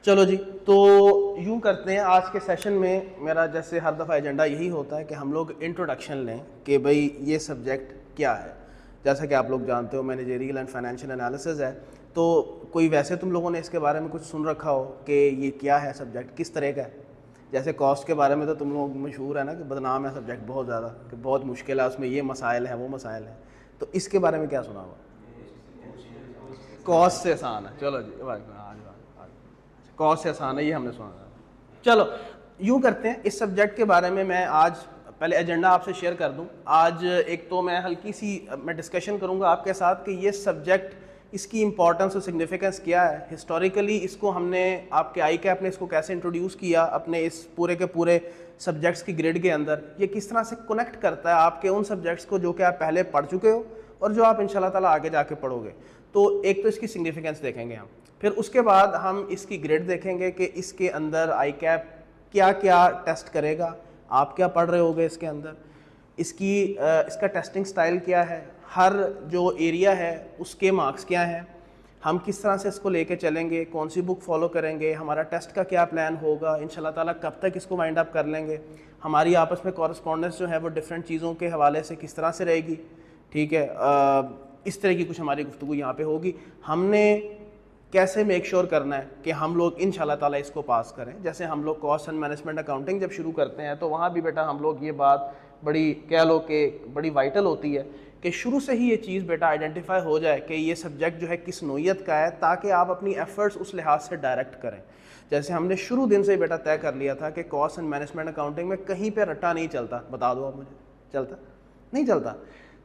चलो जी, तो यूँ करते हैं। आज के सेशन में मेरा जैसे हर दफ़ा एजेंडा यही होता है कि हम लोग इंट्रोडक्शन लें कि भाई ये सब्जेक्ट क्या है। जैसा कि आप लोग जानते हो मैनेजरियल एंड फाइनेंशियल एनालिसिस है, तो कोई वैसे तुम लोगों ने इसके बारे में कुछ सुन रखा हो कि ये क्या है सब्जेक्ट, किस तरह का है। जैसे कॉस्ट के बारे में तो तुम लोग मशहूर है ना कि बदनाम है सब्जेक्ट बहुत ज़्यादा, कि बहुत मुश्किल है, उसमें ये मसाइल हैं वो मसाइल हैं। तो इसके बारे में क्या सुना हुआ? कॉस्ट से आसान है। चलो जी, कॉस्ट से आसान है, ये हमने सुना था। चलो यूँ करते हैं, इस सब्जेक्ट के बारे में मैं आज पहले एजेंडा आपसे शेयर कर दूं। आज एक तो मैं हल्की सी मैं डिस्कशन करूंगा आपके साथ कि ये सब्जेक्ट, इसकी इंपॉर्टेंस और सिग्निफिकेंस क्या है, हिस्टोरिकली इसको हमने आपके ICAP ने इसको कैसे इंट्रोड्यूस किया अपने इस पूरे के पूरे सब्जेक्ट्स की ग्रिड के अंदर, ये किस तरह से कनेक्ट करता है आपके उन सब्जेक्ट्स को जो कि आप पहले पढ़ चुके हो और जो आप इंशाल्लाह ताला आगे जाके पढ़ोगे। तो एक तो इसकी सिग्निफिकेंस देखेंगे हम, फिर उसके बाद हम इसकी ग्रेड देखेंगे कि इसके अंदर ICAP क्या क्या टेस्ट करेगा, आप क्या पढ़ रहे होगे इसके अंदर, इसका टेस्टिंग स्टाइल क्या है, हर जो एरिया है उसके मार्क्स क्या हैं, हम किस तरह से इसको लेके चलेंगे, कौन सी बुक फॉलो करेंगे, हमारा टेस्ट का क्या प्लान होगा, इंशाल्लाह ताला कब तक इसको वाइंड अप कर लेंगे, हमारी आपस में कॉरस्पॉन्डेंस जो है वो डिफरेंट चीज़ों के हवाले से किस तरह से रहेगी। ठीक है, इस तरह की कुछ हमारी गुफ्तगू यहाँ पे होगी। हमने कैसे मेक श्योर करना है कि हम लोग इंशाल्लाह ताला इसको पास करें। जैसे हम लोग कॉस्ट एंड मैनेजमेंट अकाउंटिंग जब शुरू करते हैं तो वहाँ भी बेटा हम लोग ये बात बड़ी कह लो कि बड़ी वाइटल होती है कि शुरू से ही ये चीज़ बेटा आइडेंटिफाई हो जाए कि ये सब्जेक्ट जो है किस नोयत का है, ताकि आप अपनी एफर्ट्स उस लिहाज से डायरेक्ट करें। जैसे हमने शुरू दिन से बेटा तय कर लिया था कि कॉस्ट एंड मैनेजमेंट अकाउंटिंग में कहीं पर रट्टा नहीं चलता। बता दो आप मुझे, चलता नहीं चलता?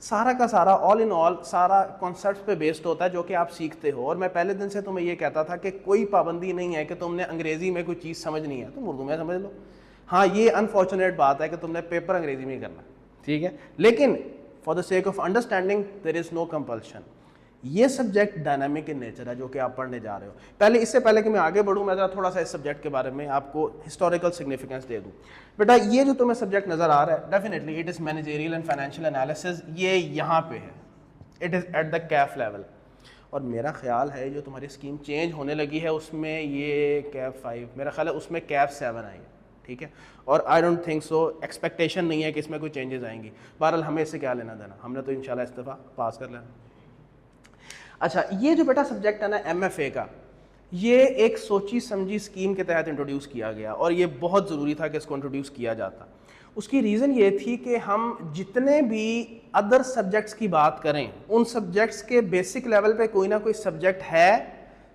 सारा का सारा ऑल इन ऑल सारा कॉन्सेप्ट्स पे बेस्ड होता है जो कि आप सीखते हो। और मैं पहले दिन से तुम्हें ये कहता था कि कोई पाबंदी नहीं है कि तुमने अंग्रेज़ी में कोई चीज़ समझनी है तुम उर्दू में समझ लो। हाँ, ये अनफॉर्चुनेट बात है कि तुमने पेपर अंग्रेज़ी में करना, ठीक है, लेकिन for the sake of understanding there is no compulsion. ये सब्जेक्ट डायनामिक इन नेचर है जो कि आप पढ़ने जा रहे हो। पहले इससे पहले कि मैं आगे बढ़ूँ, मैं ज़रा थोड़ा सा इस सब्जेक्ट के बारे में आपको हिस्टोरिकल सिग्निफिकेंस दे दूँ। बेटा ये जो तुम्हें सब्जेक्ट नज़र आ रहा है, definitely it is managerial and financial analysis. ये यहाँ पे है, it is at the Kaif level. और मेरा ख्याल है जो तुम्हारी स्कीम चेंज होने लगी है उसमें ये कैफ 5, मेरा ख्याल है उसमें कैफ 7 आई है, ठीक है। और I don't think so, expectation नहीं है कि इसमें कोई चेंजेस आएंगी। बहरहाल हमें इससे क्या लेना देना, हमने तो इंशाल्लाह इस दफ़ा पास कर लेना। अच्छा, ये जो बेटा सब्जेक्ट है ना MFA का, ये एक सोची समझी स्कीम के तहत इंट्रोड्यूस किया गया और ये बहुत ज़रूरी था कि इसको इंट्रोड्यूस किया जाता। उसकी रीज़न ये थी कि हम जितने भी अदर सब्जेक्ट्स की बात करें, उन सब्जेक्ट्स के बेसिक लेवल पे कोई ना कोई सब्जेक्ट है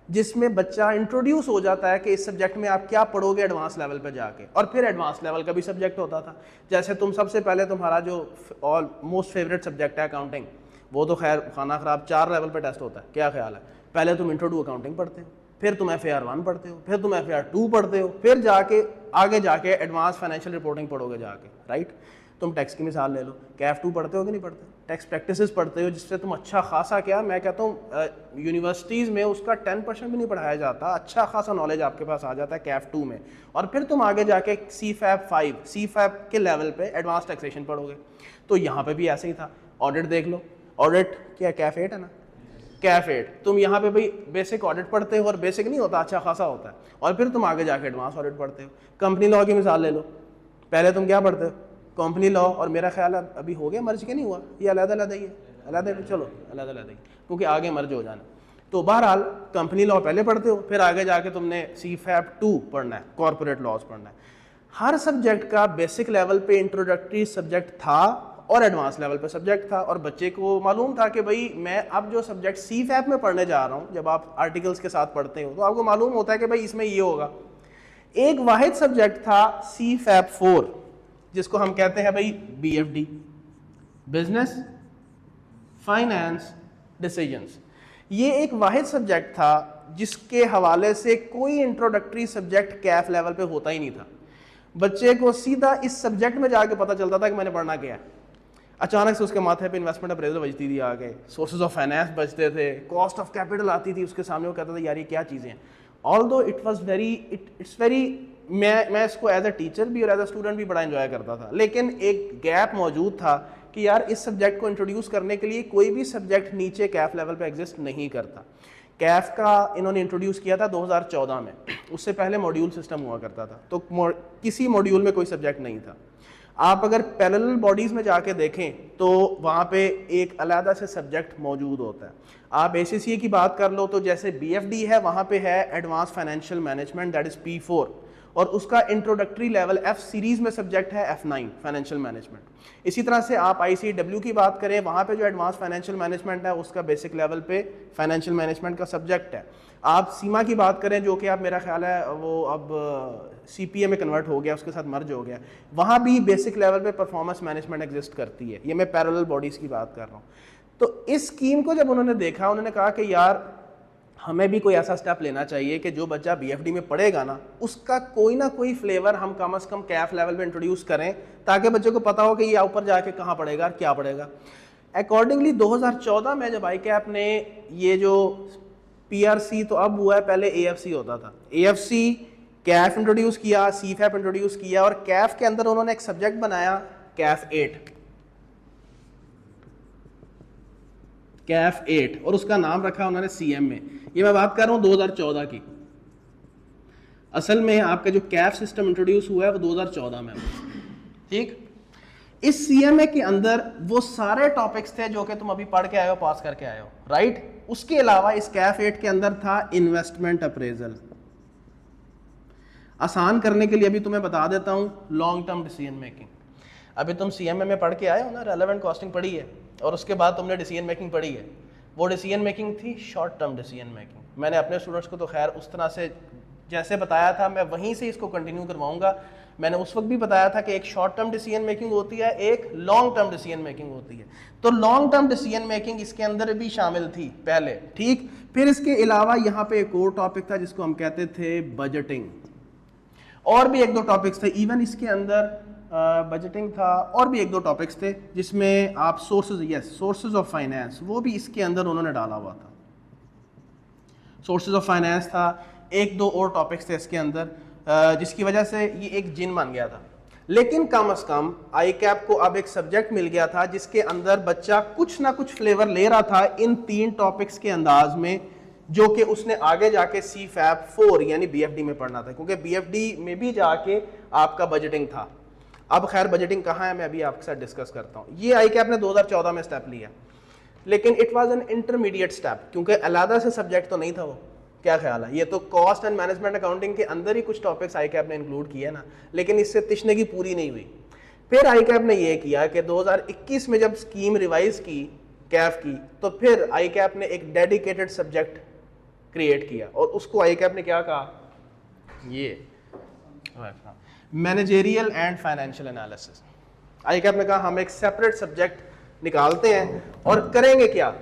जिसमें बच्चा इंट्रोड्यूस हो जाता है कि इस सब्जेक्ट में आप क्या पढ़ोगे एडवांस लेवल पे जाके। और फिर एडवांस लेवल का भी सब्जेक्ट होता था। जैसे तुम सबसे पहले तुम्हारा जो ऑल मोस्ट फेवरेट सब्जेक्ट है अकाउंटिंग, वो तो खैर खाना ख़राब 4 लेवल पे टेस्ट होता है। क्या ख्याल है? पहले तुम इंट्रो टू अकाउंटिंग पढ़ते हो, फिर तुम FAR 1 पढ़ते हो, फिर तुम FAR 2 पढ़ते हो, फिर जाके आगे जाके एडवांस फाइनेंशियल रिपोर्टिंग पढ़ोगे जाके, राइट। तुम टैक्स की मिसाल ले लो, कैफ 2 पढ़ते हो कि नहीं पढ़ते? टैक्स प्रैक्टिसेस पढ़ते हो, जिससे तुम अच्छा खासा, क्या मैं कहता हूँ यूनिवर्सिटीज़ में उसका 10% भी नहीं पढ़ाया जाता, अच्छा खासा नॉलेज आपके पास आ जाता है कैफ 2 में। और फिर तुम आगे जाके CFAP 5 CFAP के लेवल पे एडवांस टैक्सेशन पढ़ोगे। तो यहाँ पे भी ऐसे ही था। ऑडिट देख लो, ऑडिट क्या कैफ 8 है ना, कैफ 8। तुम यहाँ पे भाई बेसिक ऑडिट पढ़ते हो, और बेसिक नहीं होता, अच्छा खासा होता है। और फिर तुम आगे जाके एडवांस ऑडिट पढ़ते हो। कंपनी लॉ की मिसाल ले लो, पहले तुम क्या पढ़ते हो? कंपनी लॉ, और मेरा ख्याल है अभी हो गया मर्ज के नहीं हुआ, ये अलग-अलग ही है, अलग, चलो अलग-अलग ही, क्योंकि आगे मर्ज हो जाना। तो बहरहाल कंपनी लॉ पहले पढ़ते हो, फिर आगे जाके तुमने CFAP 2 पढ़ना है, कॉर्पोरेट लॉज पढ़ना है। हर सब्जेक्ट का बेसिक लेवल पे इंट्रोडक्टरी सब्जेक्ट था और एडवांस लेवल पे सब्जेक्ट था। और बच्चे को मालूम था कि भाई मैं अब जो सब्जेक्ट CFAP में पढ़ने जा रहा हूँ, जब आप आर्टिकल्स के साथ पढ़ते हो तो आपको मालूम होता है कि भाई इसमें ये होगा। एक वाहिद सब्जेक्ट था CFAP 4, जिसको हम कहते हैं भाई BFD, बिजनेस फाइनेंस डिसीजंस। ये एक वाहिद सब्जेक्ट था जिसके हवाले से कोई इंट्रोडक्टरी सब्जेक्ट कैफ लेवल पे होता ही नहीं था। बच्चे को सीधा इस सब्जेक्ट में जाके पता चलता था कि मैंने पढ़ना क्या है। अचानक से उसके माथे पे इन्वेस्टमेंट अप्रेजल बजती थी, आगे सोर्सेज ऑफ फाइनेंस बजते थे, कॉस्ट ऑफ कैपिटल आती थी उसके सामने। वो कहता था यार ये क्या चीज़ें हैं। Although it was very it's very, मैं इसको एज अ टीचर भी और एज अ स्टूडेंट भी बड़ा एंजॉय करता था, लेकिन एक गैप मौजूद था कि यार इस सब्जेक्ट को इंट्रोड्यूस करने के लिए कोई भी सब्जेक्ट नीचे कैफ लेवल पे एग्जिस्ट नहीं करता। कैफ का इन्होंने इंट्रोड्यूस किया था 2014 में, उससे पहले मॉड्यूल सिस्टम हुआ करता था, तो किसी मॉड्यूल में कोई सब्जेक्ट नहीं था। आप अगर पैरेलल बॉडीज में जाके देखें तो वहाँ पे एक अलग से सब्जेक्ट मौजूद होता है। आप ACCA की बात कर लो तो जैसे BFD है, वहाँ पे है advance financial management, that is P4, और उसका इंट्रोडक्टरी लेवल F सीरीज में सब्जेक्ट है F9 फाइनेंशियल मैनेजमेंट। इसी तरह से आप ICW की बात करें, वहाँ पे जो एडवांस फाइनेंशियल मैनेजमेंट है उसका बेसिक लेवल पे फाइनेंशियल मैनेजमेंट का सब्जेक्ट है। आप सीमा की बात करें जो कि आप मेरा ख्याल है वो अब CPA में कन्वर्ट हो गया, उसके साथ मर्ज हो गया, वहाँ भी बेसिक लेवल पे परफॉर्मेंस मैनेजमेंट एग्जिस्ट करती है। ये मैं पैरेलल बॉडीज़ की बात कर रहा हूँ। तो इस स्कीम को जब उन्होंने देखा, उन्होंने कहा कि यार हमें भी कोई ऐसा स्टेप लेना चाहिए कि जो बच्चा BFD में पढ़ेगा ना, उसका कोई ना कोई फ्लेवर हम कम से कम कैफ लेवल पे इंट्रोड्यूस करें, ताकि बच्चे को पता हो कि ये ऊपर जाके कहाँ पढ़ेगा और क्या पढ़ेगा। अकॉर्डिंगली 2014 में जब ICAP ने ये जो PRC तो अब हुआ है, पहले AFC होता था, AFC कैफ इंट्रोड्यूस किया, CFAP इंट्रोड्यूस किया, और कैफ के अंदर उन्होंने एक सब्जेक्ट बनाया कैफ 8 और उसका नाम रखा उन्होंने CM में। ये मैं बात कर रहा हूँ 2014 की। असल में आपका जो कैफ सिस्टम इंट्रोड्यूस हुआ है वो 2014 में, ठीक। इस CMA के अंदर वो सारे टॉपिक्स थे जो कि तुम अभी पढ़ के आए हो, पास करके आए हो, राइट। उसके अलावा इस कैफ 8 के अंदर था इन्वेस्टमेंट अप्रेजल। आसान करने के लिए अभी तुम्हें बता देता हूँ, लॉन्ग टर्म डिसीजन मेकिंग। अभी तुम CMA में पढ़ के आए हो ना, रेलेवेंट कॉस्टिंग पढ़ी है, और उसके बाद तुमने डिसीजन मेकिंग पढ़ी है। वो डिसीजन मेकिंग थी शॉर्ट टर्म डिसीजन मेकिंग। मैंने अपने स्टूडेंट्स को तो खैर उस तरह से जैसे बताया था, मैं वहीं से इसको कंटिन्यू करवाऊंगा। मैंने उस वक्त भी बताया था कि एक शॉर्ट टर्म डिसीजन मेकिंग होती है, एक लॉन्ग टर्म डिसीजन मेकिंग होती है। तो लॉन्ग टर्म डिसीजन मेकिंग इसके अंदर भी शामिल थी पहले, ठीक। फिर इसके अलावा यहाँ पे एक और टॉपिक था जिसको हम कहते थे बजटिंग, और भी एक दो टॉपिक्स थे, इवन इसके अंदर बजटिंग था, और भी एक दो टॉपिक्स थे जिसमें आप सोर्सेज ऑफ फाइनेंस, वो भी इसके अंदर उन्होंने डाला हुआ था। सोर्सेज ऑफ फाइनेंस था, एक दो और टॉपिक्स थे इसके अंदर, जिसकी वजह से ये एक जिन बन गया था। लेकिन कम से कम ICAP को अब एक सब्जेक्ट मिल गया था जिसके अंदर बच्चा कुछ ना कुछ फ्लेवर ले रहा था इन 3 टॉपिक्स के अंदाज में, जो कि उसने आगे जाके CFAP 4 यानी BFD में पढ़ना था, क्योंकि BFD में भी जाके आपका बजटिंग था। अब खैर बजटिंग कहाँ है मैं अभी आपके साथ डिस्कस करता हूँ। ये ICAP ने 2014 में स्टेप लिया, लेकिन it was an intermediate step, क्योंकि अलग से सब्जेक्ट तो नहीं था वो। क्या ख्याल है, ये तो कॉस्ट एंड मैनेजमेंट अकाउंटिंग के अंदर ही कुछ टॉपिक्स ICAP ने इंक्लूड किए ना, लेकिन इससे तिश्नगी पूरी नहीं हुई। फिर ICAP ने ये किया कि 2021 में जब स्कीम रिवाइज की कैफ की, तो फिर ICAP ने एक डेडिकेटेड सब्जेक्ट क्रिएट किया, और उसको ICAP ने क्या कहा, ये managerial and financial analysis. ICAP ने कहा हम एक सेपरेट सब्जेक्ट निकालते हैं, और करेंगे क्या।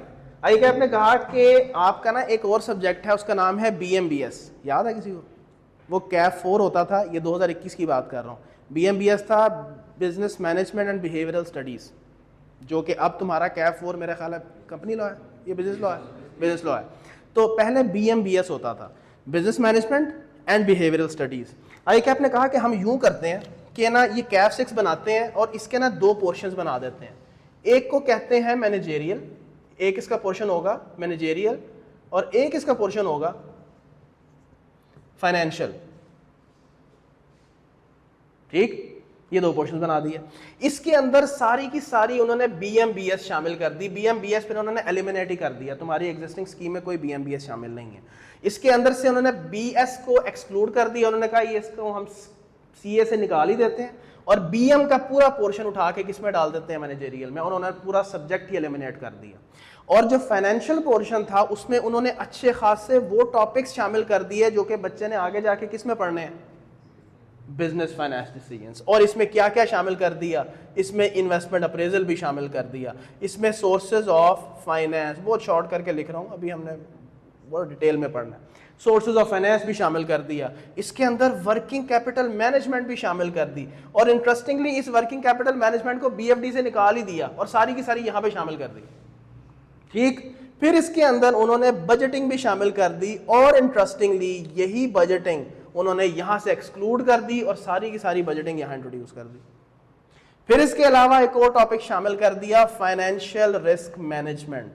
ICAP ने कहा कि आपका ना एक और सब्जेक्ट है, उसका नाम है BMBS। याद है किसी को, वो कैफ 4 होता था, ये 2021 की बात कर रहा हूँ। BMBS था business management and behavioural studies, जो कि अब तुम्हारा कैफ 4 मेरा ख्याल है कंपनी लॉ है, ये बिजनेस लॉ है, बिजनेस लॉ है। तो पहले BMBS होता था, business management and behavioural studies. ICAP ने कहा कि हम यूं करते हैं कि ना ये कैफ 6 बनाते हैं और इसके ना 2 पोर्शंस बना देते हैं। एक को कहते हैं मैनेजेरियल, एक इसका पोर्शन होगा मैनेजेरियल, और एक इसका पोर्शन होगा फाइनेंशियल, ठीक। ये 2 पोर्शन बना दिए। इसके अंदर सारी की सारी उन्होंने BMBS शामिल कर दी। BMBS फिर उन्होंने एलिमिनेट ही कर दिया, तुम्हारी एग्जिस्टिंग स्कीम में कोई BMBS शामिल नहीं है। इसके अंदर से उन्होंने BS को एक्सक्लूड कर दिया, उन्होंने कहा ये इसको हम CA से निकाल ही देते हैं, और BM का पूरा पोर्शन उठा के किसमें डाल देते हैं, मैनेजेरियल में, और उन्होंने पूरा सब्जेक्ट ही एलिमिनेट कर दिया। और जो फाइनेंशियल पोर्शन था उसमें उन्होंने अच्छे खासे वो टॉपिक्स शामिल कर दिए जो कि बच्चे ने आगे जाके किसमें पढ़ने हैं, बिजनेस फाइनेंस डिसीजंस। और इसमें क्या क्या शामिल कर दिया, इसमें इन्वेस्टमेंट अप्रेजल भी शामिल कर दिया, इसमें सोर्सेज ऑफ फाइनेंस, बहुत शॉर्ट करके लिख रहा हूँ, अभी हमने बहुत डिटेल में पढ़ना है, सोर्सेज ऑफ फाइनेंस भी शामिल कर दिया। इसके अंदर वर्किंग कैपिटल मैनेजमेंट भी शामिल कर दी, और इंटरेस्टिंगली इस वर्किंग कैपिटल मैनेजमेंट को BFD से निकाल ही दिया और सारी की सारी यहाँ पे शामिल कर दी, ठीक। फिर इसके अंदर उन्होंने बजटिंग भी शामिल कर दी, और इंटरेस्टिंगली यही बजटिंग उन्होंने यहां से एक्सक्लूड कर दी और सारी की सारी बजटिंग यहां इंट्रोड्यूस कर दी। फिर इसके अलावा एक और टॉपिक शामिल कर दिया, फाइनेंशियल रिस्क मैनेजमेंट।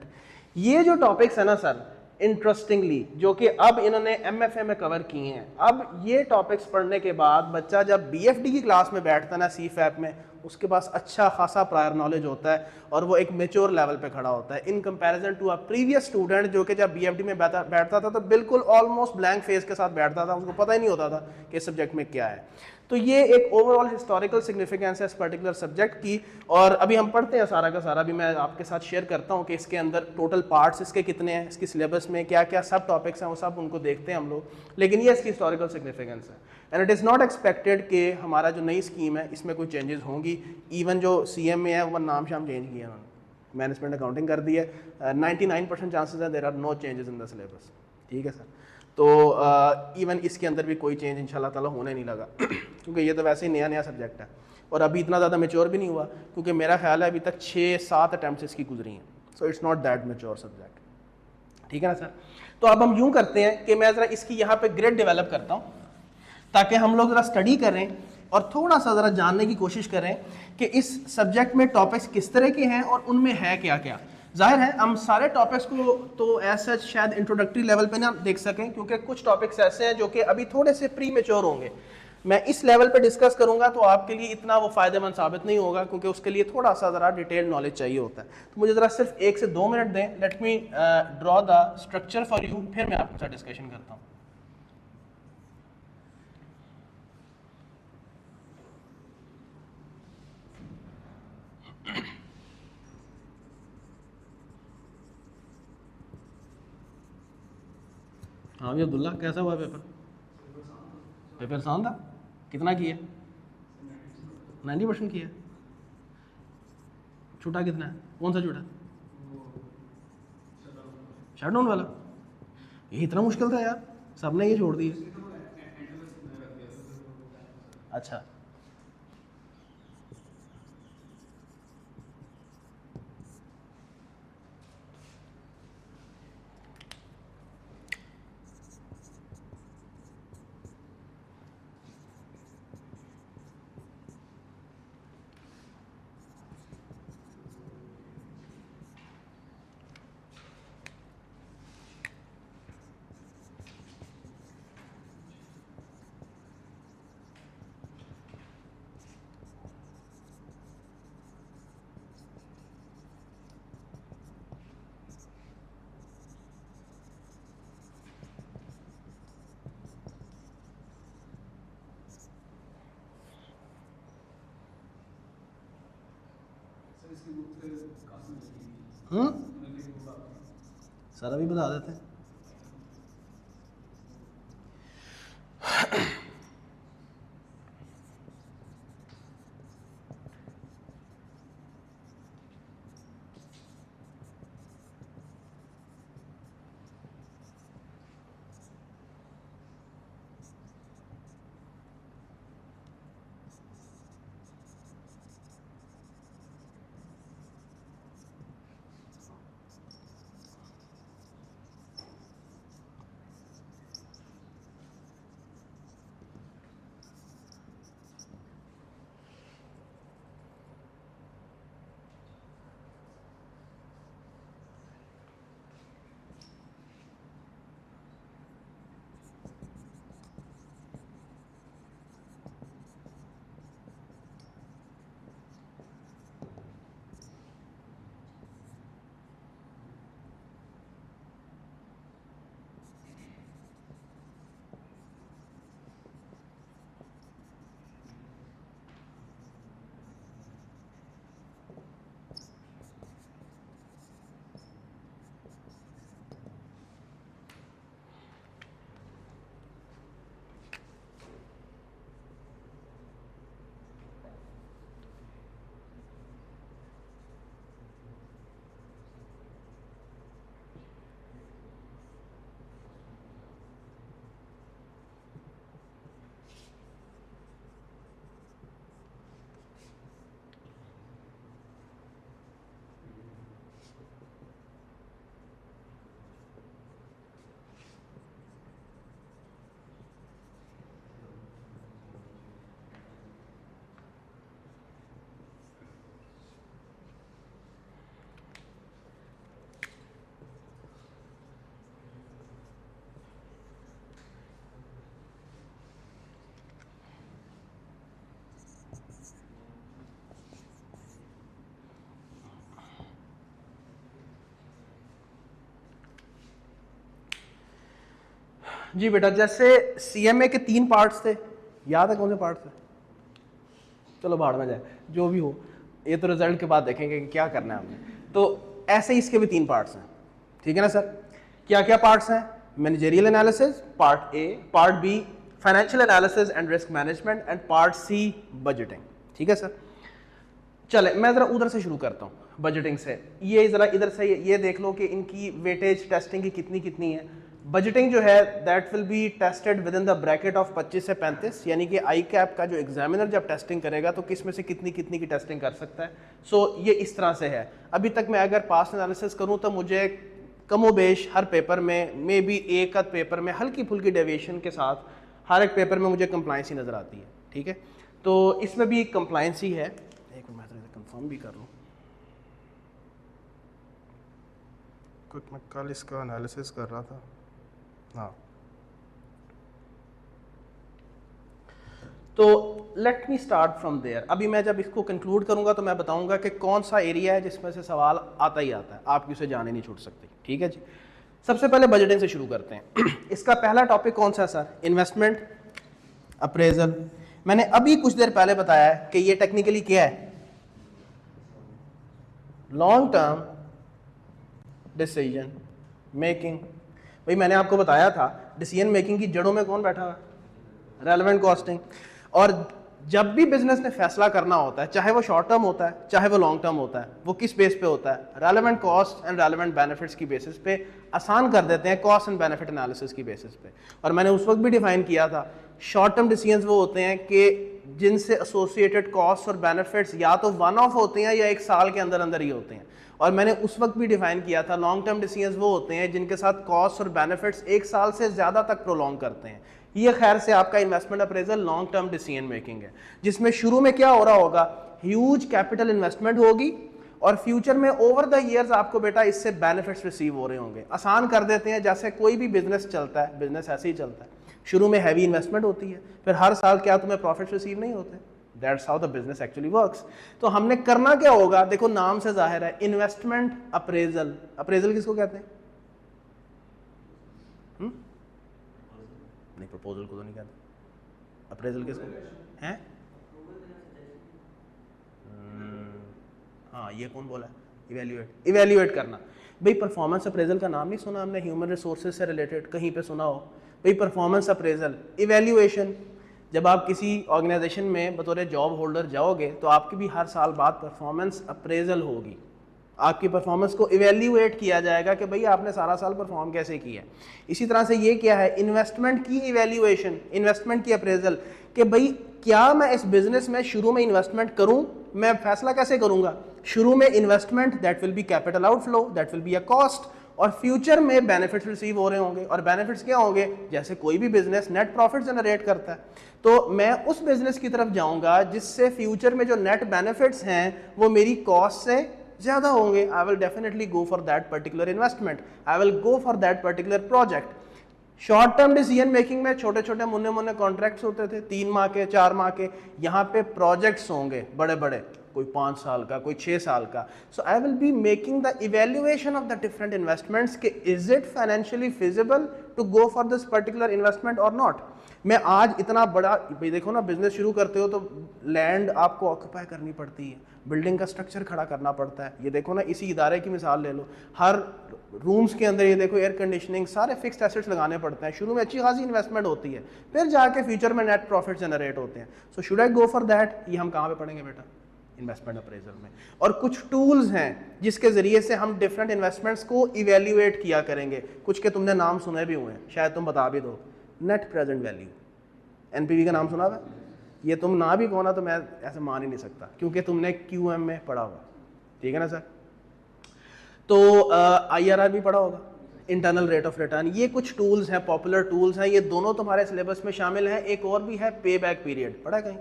ये जो टॉपिक्स है ना सर, इंटरेस्टिंगली, जो कि अब इन्होंने एमएफए में कवर किए हैं। अब ये टॉपिक्स पढ़ने के बाद बच्चा जब बीएफडी की क्लास में बैठता है ना सीफैप में, उसके पास अच्छा खासा प्रायर नॉलेज होता है और वो एक मेच्योर लेवल पे खड़ा होता है in comparison to a previous student जो कि जब बीएफडी में बैठता था तो बिल्कुल ऑलमोस्ट ब्लैंक फेस के साथ बैठता था, उसको पता ही नहीं होता था कि इस सब्जेक्ट में क्या है। तो ये एक ओवरऑल हिस्टोरिकल सिग्निफिकेंस है इस पर्टिकुलर सब्जेक्ट की। और अभी हम पढ़ते हैं सारा का सारा, भी मैं आपके साथ शेयर करता हूँ कि इसके अंदर टोटल पार्ट्स इसके कितने हैं, इसकी सिलेबस में क्या क्या सब टॉपिक्स हैं, वो सब उनको देखते हैं हम लोग। लेकिन ये इसकी हिस्टोरिकल सिग्निफिकेंस है and it is not expected कि हमारा जो नई स्कीम है इसमें कोई चेंजेस होंगी। इवन जो CM में है वो नाम शाम चेंज किया उन्होंने, मैनेजमेंट अकाउंटिंग कर दी है। 99% चांसेस है there are no changes in the syllabus. ठीक है सर। तो इवन इसके अंदर भी कोई चेंज इंशाल्लाह ताला होने नहीं लगा क्योंकि ये तो वैसे ही नया नया सब्जेक्ट है और अभी इतना ज़्यादा मेच्योर भी नहीं हुआ, क्योंकि मेरा ख्याल है अभी तक 6-7 अटैम्प्ट्स इसकी गुजरी हैं। So it's not that mature subject. ठीक है ना सर। तो अब हम यूँ करते हैं कि मैं ज़रा इसकी यहाँ पे ग्रेड डेवलप करता हूँ ताकि हम लोग ज़रा स्टडी करें और थोड़ा सा ज़रा जानने की कोशिश करें कि इस सब्जेक्ट में टॉपिक्स किस तरह के हैं और उनमें है क्या क्या। जाहिर है हम सारे टॉपिक्स को तो एज सच शायद इंट्रोडक्टरी लेवल पे ना देख सकें, क्योंकि कुछ टॉपिक्स ऐसे हैं जो कि अभी थोड़े से प्री मेच्योर होंगे। मैं इस लेवल पे डिस्कस करूंगा तो आपके लिए इतना वो फ़ायदेमंद साबित नहीं होगा, क्योंकि उसके लिए थोड़ा सा ज़रा डिटेल नॉलेज चाहिए होता है। तो मुझे ज़रा सिर्फ 1 से 2 मिनट दें, let me draw the structure for you, फिर मैं आपके साथ डिस्कशन करता हूँ। हाँ ये अब्दुल्ला, कैसा हुआ पेपर? पेपर आसान था? कितना किया? 90% किया। छूटा कितना है? कौन सा छूटा? शटडाउन वाला? ये इतना मुश्किल था यार, सबने ये छोड़ दिया। अच्छा सारा भी बता देते हैं। जी बेटा, जैसे CMA के 3 पार्ट्स थे, याद है कौन से पार्ट थे? चलो भाड़ में जाए, जो भी हो, ये तो रिजल्ट के बाद देखेंगे कि क्या करना है हमने। तो ऐसे ही इसके भी 3 पार्ट्स हैं, ठीक है ना सर? क्या क्या पार्ट्स हैं? Managerial analysis part A, part B financial analysis and risk management, and part C budgeting, ठीक है सर? चले मैं ज़रा उधर से शुरू करता हूँ, बजटिंग से। ये ज़रा इधर से ये देख लो कि इनकी वेटेज टेस्टिंग की कितनी कितनी है। बजटिंग जो है that will be tested with in the bracket of 25 से 35, यानी कि आई कैप का जो एग्जामिनर जब टेस्टिंग करेगा तो किस में से कितनी कितनी की टेस्टिंग कर सकता है। सो ये इस तरह से है। अभी तक मैं अगर पास्ट एनालिसिस करूँ तो मुझे कमोबेश हर पेपर में, मे बी एक आध पेपर में हल्की फुल्की डेविएशन के साथ हर एक पेपर में मुझे कंप्लाइंस ही नज़र आती है, ठीक है? तो इसमें भी कंप्लाइंस ही है। एक मिनट मैं कंफर्म भी कर लूँ, क्योंकि मैं कल इसका एनालिसिस कर रहा था। हाँ, तो let me start from there. अभी मैं जब इसको कंक्लूड करूंगा तो मैं बताऊंगा कि कौन सा एरिया है जिसमें से सवाल आता ही आता है, आपकी उसे जाने नहीं छूट सकती, ठीक है जी? सबसे पहले बजटिंग से शुरू करते हैं। इसका पहला टॉपिक कौन सा है सर? Investment appraisal. मैंने अभी कुछ देर पहले बताया है कि ये टेक्निकली क्या है? Long term decision making. भाई मैंने आपको बताया था डिसीजन मेकिंग की जड़ों में कौन बैठा हुआ है? Relevant costing. और जब भी बिजनेस ने फैसला करना होता है, चाहे वो शॉर्ट टर्म होता है चाहे वो लॉन्ग टर्म होता है, वो किस बेस पे होता है? Relevant cost and relevant benefits की बेसिस पे आसान कर देते हैं, कॉस्ट एंड बेनिफिट एनालिसिस की बेसिस पे। और मैंने उस वक्त भी डिफाइन किया था, शॉर्ट टर्म डिसीजंस वो होते हैं कि जिनसे एसोसिएटेड कॉस्ट और बेनिफिट्स या तो वन ऑफ होते हैं या एक साल के अंदर अंदर ही होते हैं। और मैंने उस वक्त भी डिफाइन किया था, लॉन्ग टर्म डिसीजंस वो होते हैं जिनके साथ कॉस्ट और बेनिफिट्स एक साल से ज़्यादा तक प्रोलॉन्ग करते हैं। ये खैर से आपका investment appraisal long term decision making है, जिसमें शुरू में क्या हो रहा होगा? ह्यूज कैपिटल इन्वेस्टमेंट होगी और फ्यूचर में ओवर द ईयर्स आपको बेटा इससे बेनिफिट्स रिसीव हो रहे होंगे। आसान कर देते हैं, जैसे कोई भी बिजनेस चलता है, बिजनेस ऐसे ही चलता है, शुरू में हैवी इन्वेस्टमेंट होती है, फिर हर साल क्या तुम्हें प्रॉफिट्स रिसीव नहीं होते? That's how the business actually works. तो हमने करना क्या होगा? देखो नाम से जाहिर है, इन्वेस्टमेंट अप्रेजल। अप्रेजल किसको कहते हैं? नहीं, प्रपोजल को तो नहीं कहते। अप्रेजल किसको हैं? हाँ, ये कौन बोला है? इवेल्युएट। इवेल्युएट करना। भाई परफॉर्मेंस अप्रेजल का नाम नहीं सुना हमने? ह्यूमन रिसोर्सेज से रिलेटेड कहीं पे सुना हो? भाई परफॉर्मेंस अप्रेजल, इवेल्युएशन। जब आप किसी ऑर्गेनाइजेशन में बतौर जॉब होल्डर जाओगे तो आपकी भी हर साल बाद परफॉर्मेंस अप्रेजल होगी। आपकी परफॉर्मेंस को इवेल्युएट किया जाएगा कि भाई आपने सारा साल परफॉर्म कैसे किया। इसी तरह से ये क्या है? इन्वेस्टमेंट की इवेल्युएशन, इन्वेस्टमेंट की अप्रेजल, कि भाई क्या मैं इस बिजनेस में शुरू में इन्वेस्टमेंट करूं? मैं फैसला कैसे करूंगा? शुरू में investment that will be capital outflow, that will be a cost, और फ्यूचर में बेनिफिट्स रिसीव हो रहे होंगे। और बेनिफिट्स क्या होंगे? जैसे कोई भी बिजनेस नेट प्रॉफिट जनरेट करता है, तो मैं उस बिजनेस की तरफ जाऊंगा जिससे फ्यूचर में जो नेट बेनिफिट्स हैं वो मेरी कॉस्ट से ज़्यादा होंगे। I will definitely go for that particular investment, I will go for that particular project. Short term decision making में छोटे छोटे मुन्ने मुन्ने कॉन्ट्रैक्ट्स होते थे, 3 माह के, 4 माह के। यहाँ पे प्रोजेक्ट्स होंगे बड़े बड़े, कोई 5 साल का, कोई 6 साल का। So I will be making the evaluation of the different investments कि is it financially feasible to go for this particular investment और नॉट। मैं आज इतना बड़ा, भाई देखो ना, बिजनेस शुरू करते हो तो लैंड आपको ऑक्यूपाई करनी पड़ती है, बिल्डिंग का स्ट्रक्चर खड़ा करना पड़ता है। ये देखो ना, इसी इदारे की मिसाल ले लो, हर रूम्स के अंदर ये देखो एयर कंडीशनिंग, सारे फिक्स्ड एसेट्स लगाने पड़ते हैं। शुरू में अच्छी खासी इन्वेस्टमेंट होती है, फिर जाके फ्यूचर में नेट प्रॉफिट जनरेट होते हैं। So should I go for that? ये हम कहाँ पे पढ़ेंगे बेटा? इन्वेस्टमेंट अप्रेजल में। और कुछ टूल्स हैं जिसके जरिए से हम डिफरेंट इन्वेस्टमेंट्स को इवेल्युएट किया करेंगे। कुछ के तुमने नाम सुने भी हुए हैं, शायद तुम बता भी दो। नेट प्रेजेंट वैल्यू, एनपीवी का नाम सुना हुआ? ये तुम ना भी कहो ना तो मैं ऐसे मान ही नहीं सकता, क्योंकि तुमने क्यूएम में पढ़ा हुआ, ठीक है ना सर? तो आईआरआर भी पढ़ा होगा, इंटरनल रेट ऑफ रिटर्न। ये कुछ टूल्स हैं, पॉपुलर टूल्स हैं, ये दोनों तुम्हारे सिलेबस में शामिल हैं। एक और भी है, पे बैक पीरियड। पढ़ा कहीं?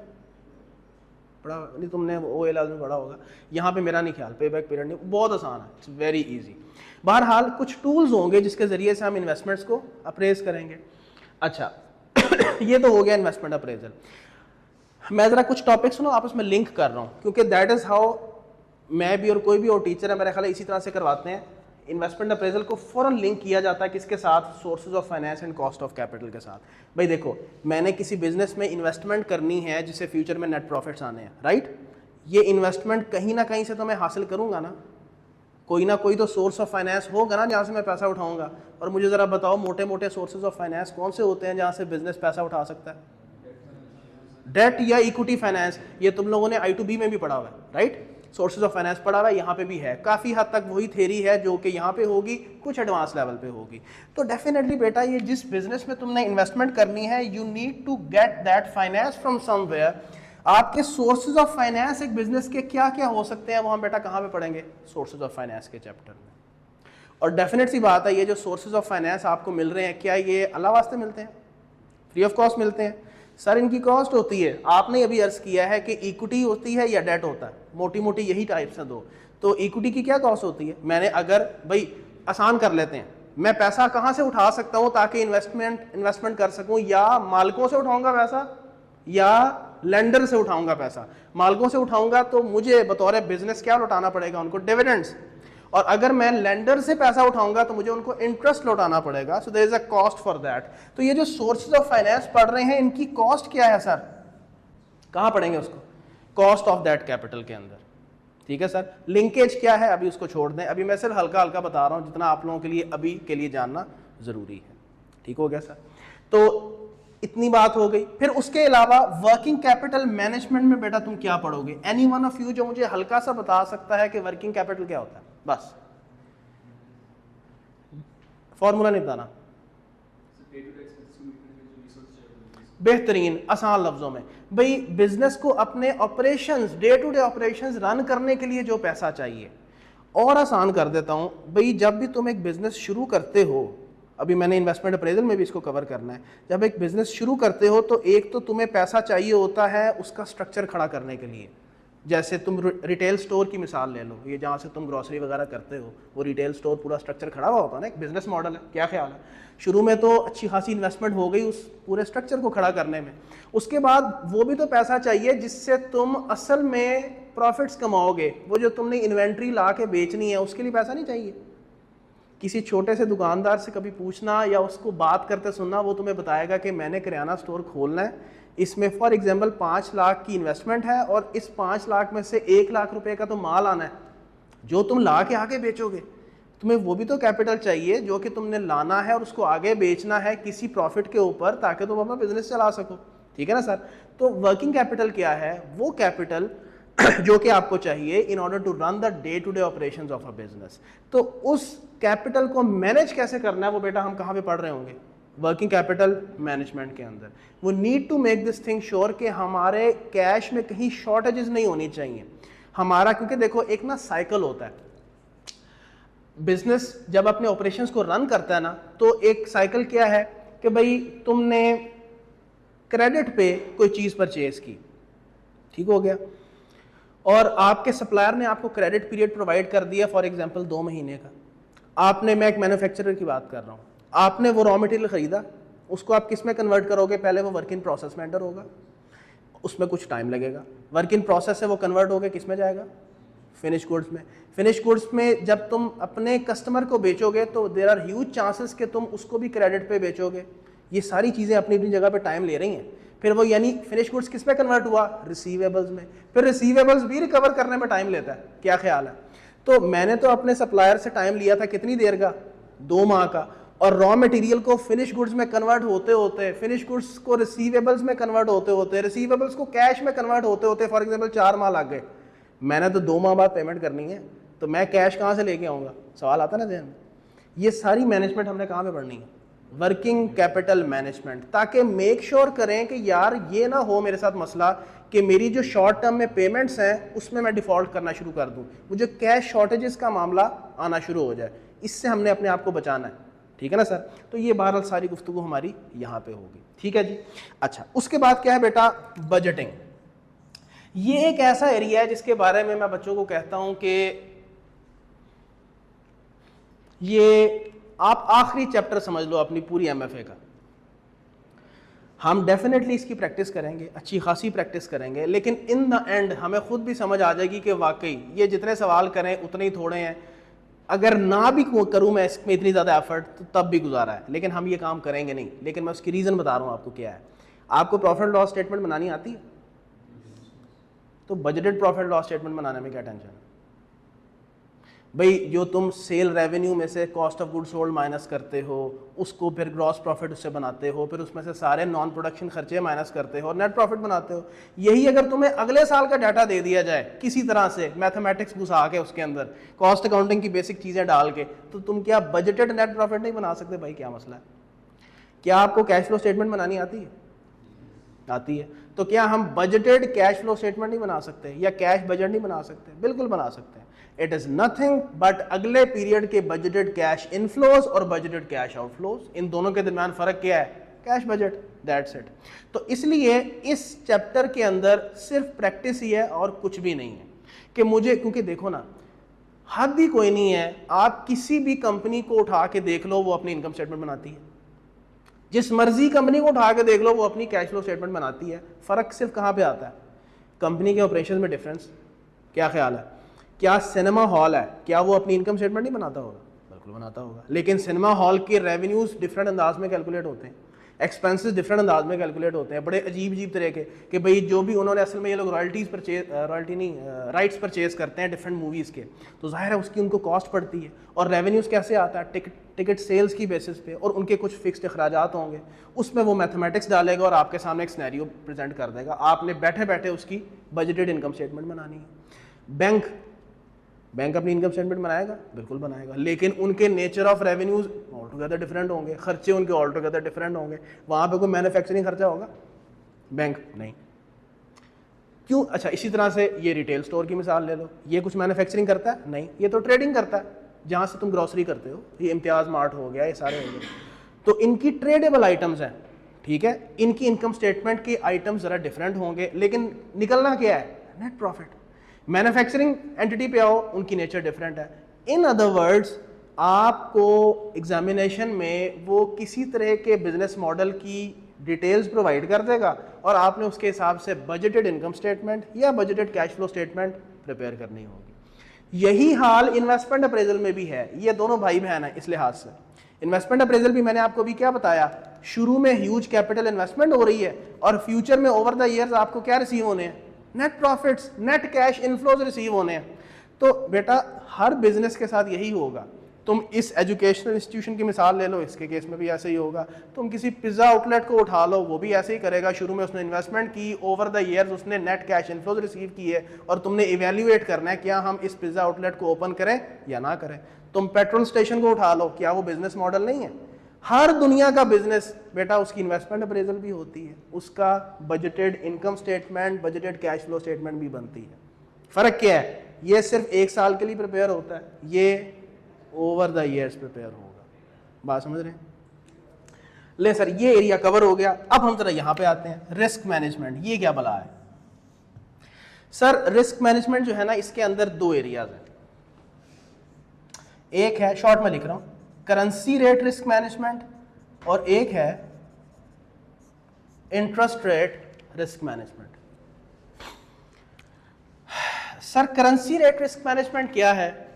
पढ़ा नहीं तुमने? ओ एल में पढ़ा होगा। यहाँ पे मेरा नहीं ख्याल, पे बैक पीरियड नहीं, बहुत आसान है, इट्स वेरी इजी। बहरहाल कुछ टूल्स होंगे जिसके जरिए से हम इन्वेस्टमेंट्स को अप्रेज करेंगे। अच्छा ये तो हो गया इन्वेस्टमेंट अप्रेजल। मैं जरा कुछ टॉपिक सुनो आपस में लिंक कर रहा हूँ, क्योंकि दैट इज हाउ मैं भी और कोई भी और टीचर है मेरा ख्याल इसी तरह से करवाते हैं। इन्वेस्टमेंट अप्रेजल को फ़ौरन लिंक किया जाता है किसके साथ? Sources of finance and cost of capital के साथ। भाई देखो, मैंने किसी बिजनेस में इन्वेस्टमेंट करनी है जिससे फ्यूचर में नेट प्रॉफिट्स आने हैं, राइट? ये इन्वेस्टमेंट कहीं ना कहीं से तो मैं हासिल करूंगा ना कोई तो सोर्स ऑफ फाइनेंस होगा ना जहाँ से मैं पैसा उठाऊंगा। और मुझे ज़रा बताओ मोटे मोटे सोर्सेज ऑफ फाइनेंस कौन से होते हैं जहाँ से बिजनेस पैसा उठा सकता है? डेट या इक्विटी फाइनेंस, ये तुम लोगों ने I2B में भी पढ़ा हुआ है, राइट? सोर्सेज ऑफ फाइनेंस पढ़ा हुआ है, यहाँ पे भी है। काफ़ी हद तक वही थ्योरी है जो कि यहाँ पे होगी, कुछ एडवांस लेवल पे होगी। तो डेफिनेटली बेटा, ये जिस बिजनेस में तुमने इन्वेस्टमेंट करनी है, you need to get that finance from somewhere. आपके सोर्सेज ऑफ फाइनेंस एक बिजनेस के क्या क्या हो सकते हैं वो हम बेटा कहाँ पे पढ़ेंगे? सोर्सेज ऑफ फाइनेंस के चैप्टर में। और डेफिनेट सी बात है, ये जो सोर्सेज ऑफ फाइनेंस आपको मिल रहे हैं, क्या ये अल्लाह वास्ते मिलते हैं? फ्री ऑफ कॉस्ट मिलते हैं? सर इनकी कॉस्ट होती है। आपने अभी अर्ज किया है कि इक्विटी होती है या डेट होता है, मोटी मोटी यही टाइप्स हैं दो। तो इक्विटी की क्या कॉस्ट होती है? मैंने अगर भाई आसान कर लेते हैं, मैं पैसा कहाँ से उठा सकता हूँ ताकि इन्वेस्टमेंट कर सकूँ? या मालिकों से उठाऊंगा पैसा या लेंडर से उठाऊंगा पैसा? मालिकों से उठाऊंगा तो मुझे बतौर बिजनेस क्या लौटाना पड़ेगा? उनको डिविडेंड्स। और अगर मैं लेंडर से पैसा उठाऊंगा तो मुझे उनको इंटरेस्ट लौटाना पड़ेगा। So there is a cost for that. तो ये जो सोर्सेज ऑफ फाइनेंस पढ़ रहे हैं, इनकी कॉस्ट क्या है सर? कहाँ पढ़ेंगे उसको? कॉस्ट ऑफ दैट कैपिटल के अंदर। ठीक है सर। लिंकेज क्या है अभी उसको छोड़ दें, अभी मैं सिर्फ हल्का हल्का बता रहा हूँ जितना आप लोगों के लिए अभी के लिए जानना जरूरी है। ठीक हो गया सर? तो इतनी बात हो गई। फिर उसके अलावा वर्किंग कैपिटल मैनेजमेंट में बेटा तुम क्या पढ़ोगे? एनी वन ऑफ यू जो मुझे हल्का सा बता सकता है कि वर्किंग कैपिटल क्या होता है? बस फॉर्मूला नहीं बताना। बेहतरीन आसान लफ्जों में, भाई बिजनेस को अपने operations, day to day operations run करने के लिए जो पैसा चाहिए। और आसान कर देता हूं, भाई जब भी तुम एक बिजनेस शुरू करते हो, अभी मैंने इन्वेस्टमेंट अप्रेजल में भी इसको कवर करना है, जब एक बिजनेस शुरू करते हो तो एक तो तुम्हें पैसा चाहिए होता है उसका स्ट्रक्चर खड़ा करने के लिए। जैसे तुम रिटेल स्टोर की मिसाल ले लो, ये जहाँ से तुम ग्रोसरी वगैरह करते हो, वो रिटेल स्टोर पूरा स्ट्रक्चर खड़ा हुआ होता है ना, एक बिजनेस मॉडल है। क्या ख्याल है? शुरू में तो अच्छी खासी इन्वेस्टमेंट हो गई उस पूरे स्ट्रक्चर को खड़ा करने में। उसके बाद वो भी तो पैसा चाहिए जिससे तुम असल में प्रॉफिट्स कमाओगे। वो जो तुमने इन्वेंट्री ला के बेचनी है उसके लिए पैसा नहीं चाहिए। किसी छोटे से दुकानदार से कभी पूछना या उसको बात करते सुनना, वो तुम्हें बताएगा कि मैंने किराना स्टोर खोलना है, इसमें फॉर एग्जांपल 5 लाख की इन्वेस्टमेंट है और इस 5 लाख में से 1 लाख रुपए का तो माल आना है जो तुम ला के आगे बेचोगे। तुम्हें वो भी तो कैपिटल चाहिए जो कि तुमने लाना है और उसको आगे बेचना है किसी प्रॉफिट के ऊपर, ताकि तुम अपना बिजनेस चला सको। ठीक है ना सर? तो वर्किंग कैपिटल क्या है? वो कैपिटल जो कि आपको चाहिए in order to run the day to day operations of a business. तो उस कैपिटल को मैनेज कैसे करना है वो बेटा हम कहाँ पे पढ़ रहे होंगे? वर्किंग कैपिटल मैनेजमेंट के अंदर। वो need to make this thing sure कि हमारे कैश में कहीं शॉर्टेजेस नहीं होनी चाहिए हमारा। क्योंकि देखो एक ना साइकिल होता है, बिजनेस जब अपने ऑपरेशंस को रन करता है ना, तो एक साइकिल क्या है कि भाई तुमने क्रेडिट पे कोई चीज़ परचेज की, ठीक हो गया, और आपके सप्लायर ने आपको क्रेडिट पीरियड प्रोवाइड कर दिया, फॉर एग्जांपल 2 महीने का। आपने, मैं एक मैन्युफैक्चरर की बात कर रहा हूँ, आपने वो रॉ मटेरियल खरीदा, उसको आप किस में कन्वर्ट करोगे? पहले वो वर्क इन प्रोसेस में एंटर होगा, उसमें कुछ टाइम लगेगा। वर्क इन प्रोसेस से वो कन्वर्ट होकर किस में जाएगा? फिनिश गुड्स में। फिनिश गुड्स में जब तुम अपने कस्टमर को बेचोगे तो देयर आर ह्यूज चांसेस कि तुम उसको भी क्रेडिट पे बेचोगे। ये सारी चीज़ें अपनी अपनी जगह पे टाइम ले रही हैं। फिर वो यानी फिनिश गुड्स किस में कन्वर्ट हुआ? रिसीवेबल्स में। फिर रिसीवेबल्स भी रिकवर करने में टाइम लेता है। क्या ख्याल है? तो मैंने तो अपने सप्लायर से टाइम लिया था कितनी देर का? 2 माह का। और रॉ मटेरियल को फिनिश गुड्स में कन्वर्ट होते होते, फिनिश गुड्स को रिसीवेबल्स में कन्वर्ट होते होते, रिसीवेबल्स को कैश में कन्वर्ट होते होते फॉर एग्जांपल 4 माह लग गए। मैंने तो 2 माह बाद पेमेंट करनी है, तो मैं कैश कहाँ से लेके आऊँगा? सवाल आता ना ध्यान में। ये सारी मैनेजमेंट हमने कहाँ पे पढ़नी है? वर्किंग कैपिटल मैनेजमेंट, ताकि मेक श्योर करें कि यार ये ना हो मेरे साथ मसला कि मेरी जो शॉर्ट टर्म में पेमेंट्स हैं उसमें मैं डिफ़ॉल्ट करना शुरू कर दूँ, मुझे कैश शॉर्टेजेस का मामला आना शुरू हो जाए। इससे हमने अपने आप को बचाना है। ठीक है ना सर? तो ये बहरहाल सारी गुफ्तगू हमारी यहाँ पे होगी। ठीक है जी। अच्छा, उसके बाद क्या है बेटा? बजटिंग। ये एक ऐसा एरिया है जिसके बारे में मैं बच्चों को कहता हूँ कि ये आप आखिरी चैप्टर समझ लो अपनी पूरी MFA का। हम डेफिनेटली इसकी प्रैक्टिस करेंगे, अच्छी खासी प्रैक्टिस करेंगे, लेकिन इन द एंड हमें खुद भी समझ आ जाएगी कि वाकई ये जितने सवाल करें उतने ही थोड़े हैं। अगर ना भी करूं मैं इसमें इतनी ज़्यादा एफर्ट तो तब भी गुजारा है, लेकिन हम ये काम करेंगे नहीं। लेकिन मैं उसकी रीज़न बता रहा हूं आपको क्या है। आपको प्रॉफिट लॉस स्टेटमेंट बनानी आती है? तो बजटेड प्रॉफिट लॉस स्टेटमेंट बनाने में क्या टेंशन है भाई? जो तुम सेल रेवेन्यू में से cost of good sold minus करते हो, उसको फिर ग्रॉस प्रॉफिट उससे बनाते हो, फिर उसमें से सारे नॉन प्रोडक्शन खर्चे माइनस करते हो और नेट प्रॉफिट बनाते हो। यही अगर तुम्हें अगले साल का डाटा दे दिया जाए किसी तरह से मैथमेटिक्स घुसा के उसके अंदर, कॉस्ट अकाउंटिंग की बेसिक चीज़ें डाल के, तो तुम क्या बजटेड नेट प्रॉफिट नहीं बना सकते भाई? क्या मसला है? क्या आपको कैश फ्लो स्टेटमेंट बनानी आती है? आती है। तो क्या हम बजटेड कैश फ्लो स्टेटमेंट नहीं बना सकते या कैश बजट नहीं बना सकते? बिल्कुल बना सकते हैं। इट इज नथिंग बट अगले पीरियड के बजटेड कैश इनफ्लोज और बजटेड कैश आउटफ्लोज, इन दोनों के दरमियान फर्क क्या है? Cash budget, that's it. तो इसलिए इस चैप्टर के अंदर सिर्फ प्रैक्टिस ही है और कुछ भी नहीं है कि मुझे, क्योंकि देखो ना, हद ही कोई नहीं है। आप किसी भी कंपनी को उठा के देख लो, वो अपनी इनकम स्टेटमेंट बनाती है। जिस मर्जी कंपनी को उठा के देख लो, वो अपनी कैश फ्लो स्टेटमेंट बनाती है। फर्क सिर्फ कहाँ पे आता है? कंपनी के ऑपरेशन में डिफरेंस। क्या ख्याल है? क्या सिनेमा हॉल है, क्या वो अपनी इनकम स्टेटमेंट नहीं बनाता होगा? बिल्कुल बनाता होगा। लेकिन सिनेमा हॉल के रेवेन्यूज डिफरेंट अंदाज में कैलकुलेट होते हैं, एक्सपेंसेस डिफरेंट अंदाज में कैलकुलेट होते हैं, बड़े अजीब अजीब तरह के, कि भाई जो भी उन्होंने, असल में ये लोग राइट्स परचेज करते हैं डिफरेंट मूवीज़ के, तो जाहिर है उसकी उनको कॉस्ट पड़ती है। और रेवेन्यूज़ कैसे आता है? टिकट सेल्स की बेसिस पे, और उनके कुछ फिक्स्ड अखराजात होंगे, उसमें वो मैथमेटिक्स डालेगा और आपके सामने एक सिनेरियो प्रेजेंट कर देगा। आपने बैठे बैठे उसकी बजटेड इनकम स्टेटमेंट बनानी है। बैंक अपनी इनकम स्टेटमेंट बनाएगा? बिल्कुल बनाएगा, लेकिन उनके nature of revenues all together different होंगे, खर्चे उनके ऑल टुगेदर डिफरेंट होंगे। वहाँ पे कोई मैन्युफैक्चरिंग खर्चा होगा? बैंक नहीं। क्यों? अच्छा, इसी तरह से ये रिटेल स्टोर की मिसाल ले लो, ये कुछ मैन्युफैक्चरिंग करता है? नहीं, ये तो ट्रेडिंग करता है, जहाँ से तुम ग्रॉसरी करते हो। ये इम्तियाज़ मार्ट हो गया, ये सारे हो गए, तो इनकी ट्रेडेबल आइटम्स हैं, ठीक है। इनकी इनकम स्टेटमेंट के आइटम्स ज़रा डिफरेंट होंगे, लेकिन निकलना क्या है? Net profit. मैन्युफैक्चरिंग एंटिटी पे आओ, उनकी नेचर डिफरेंट है। इन अदर वर्ड्स, आपको एग्जामिनेशन में वो किसी तरह के बिजनेस मॉडल की डिटेल्स प्रोवाइड कर देगा और आपने उसके हिसाब से बजटेड इनकम स्टेटमेंट या budgeted cash flow statement prepare करनी होगी। यही हाल इन्वेस्टमेंट अप्रेजल में भी है। ये दोनों भाई बहन हैं इस लिहाज से। इन्वेस्टमेंट अप्रेजल भी मैंने आपको भी क्या बताया, शुरू में ह्यूज कैपिटल इन्वेस्टमेंट हो रही है और फ्यूचर में ओवर द ईयर्स आपको क्या रिसीव होने हैं? Net profits, net cash inflows receive होने हैं। तो बेटा हर बिजनेस के साथ यही होगा। तुम इस एजुकेशनल इंस्टीट्यूशन की मिसाल ले लो, इसके केस में भी ऐसे ही होगा। तुम किसी पिज्जा आउटलेट को उठा लो, वो भी ऐसे ही करेगा। शुरू में उसने इन्वेस्टमेंट की, ओवर द ईयर्स उसने नेट कैश इनफ्लोज रिसीव किए और तुमने इवेल्युएट करना है क्या हम इस पिज्जा आउटलेट को ओपन करें या ना करें। तुम पेट्रोल स्टेशन को उठा लो, क्या वो बिजनेस मॉडल नहीं है? हर दुनिया का बिजनेस बेटा उसकी इन्वेस्टमेंट अप्रेजल भी होती है, उसका budgeted income statement, budgeted cash flow statement भी बनती है। फर्क क्या है? ये सिर्फ एक साल के लिए प्रिपेयर होता है, ये ओवर द ईयर्स प्रिपेयर होगा। बात समझ रहे हैं? ले सर, ये एरिया कवर हो गया। अब हम जरा यहां पे आते हैं, रिस्क मैनेजमेंट। ये क्या बला है सर? रिस्क मैनेजमेंट जो है ना, इसके अंदर दो एरियाज हैं। एक है, शॉर्ट में लिख रहा हूं, करेंसी रेट रिस्क मैनेजमेंट, और एक है interest rate risk management. Sir currency rate risk management क्या है?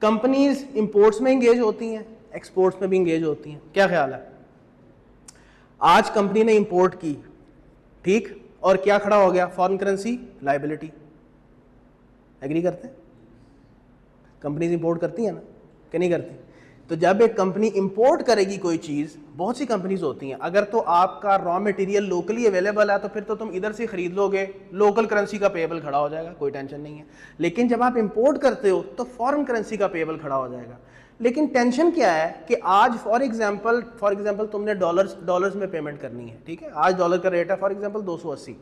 कंपनीज इंपोर्ट्स में इंगेज होती हैं, एक्सपोर्ट्स में भी इंगेज होती हैं। क्या ख्याल है? आज कंपनी ने इंपोर्ट की, ठीक, और क्या खड़ा हो गया? Foreign currency liability. एग्री करते हैं? कंपनीज इंपोर्ट करती हैं ना, कि नहीं करती? तो जब एक कंपनी इंपोर्ट करेगी कोई चीज़, बहुत सी कंपनीज होती हैं, अगर तो आपका रॉ मटेरियल लोकली अवेलेबल है तो फिर तो तुम इधर से खरीद लोगे, लोकल करेंसी का पेबल खड़ा हो जाएगा, कोई टेंशन नहीं है। लेकिन जब आप इंपोर्ट करते हो तो फॉरेन करेंसी का पेबल खड़ा हो जाएगा। लेकिन टेंशन क्या है कि आज फॉर एग्जाम्पल तुमने डॉलर्स में पेमेंट करनी है, ठीक है। आज डॉलर का रेट है फॉर एग्जाम्पल 280।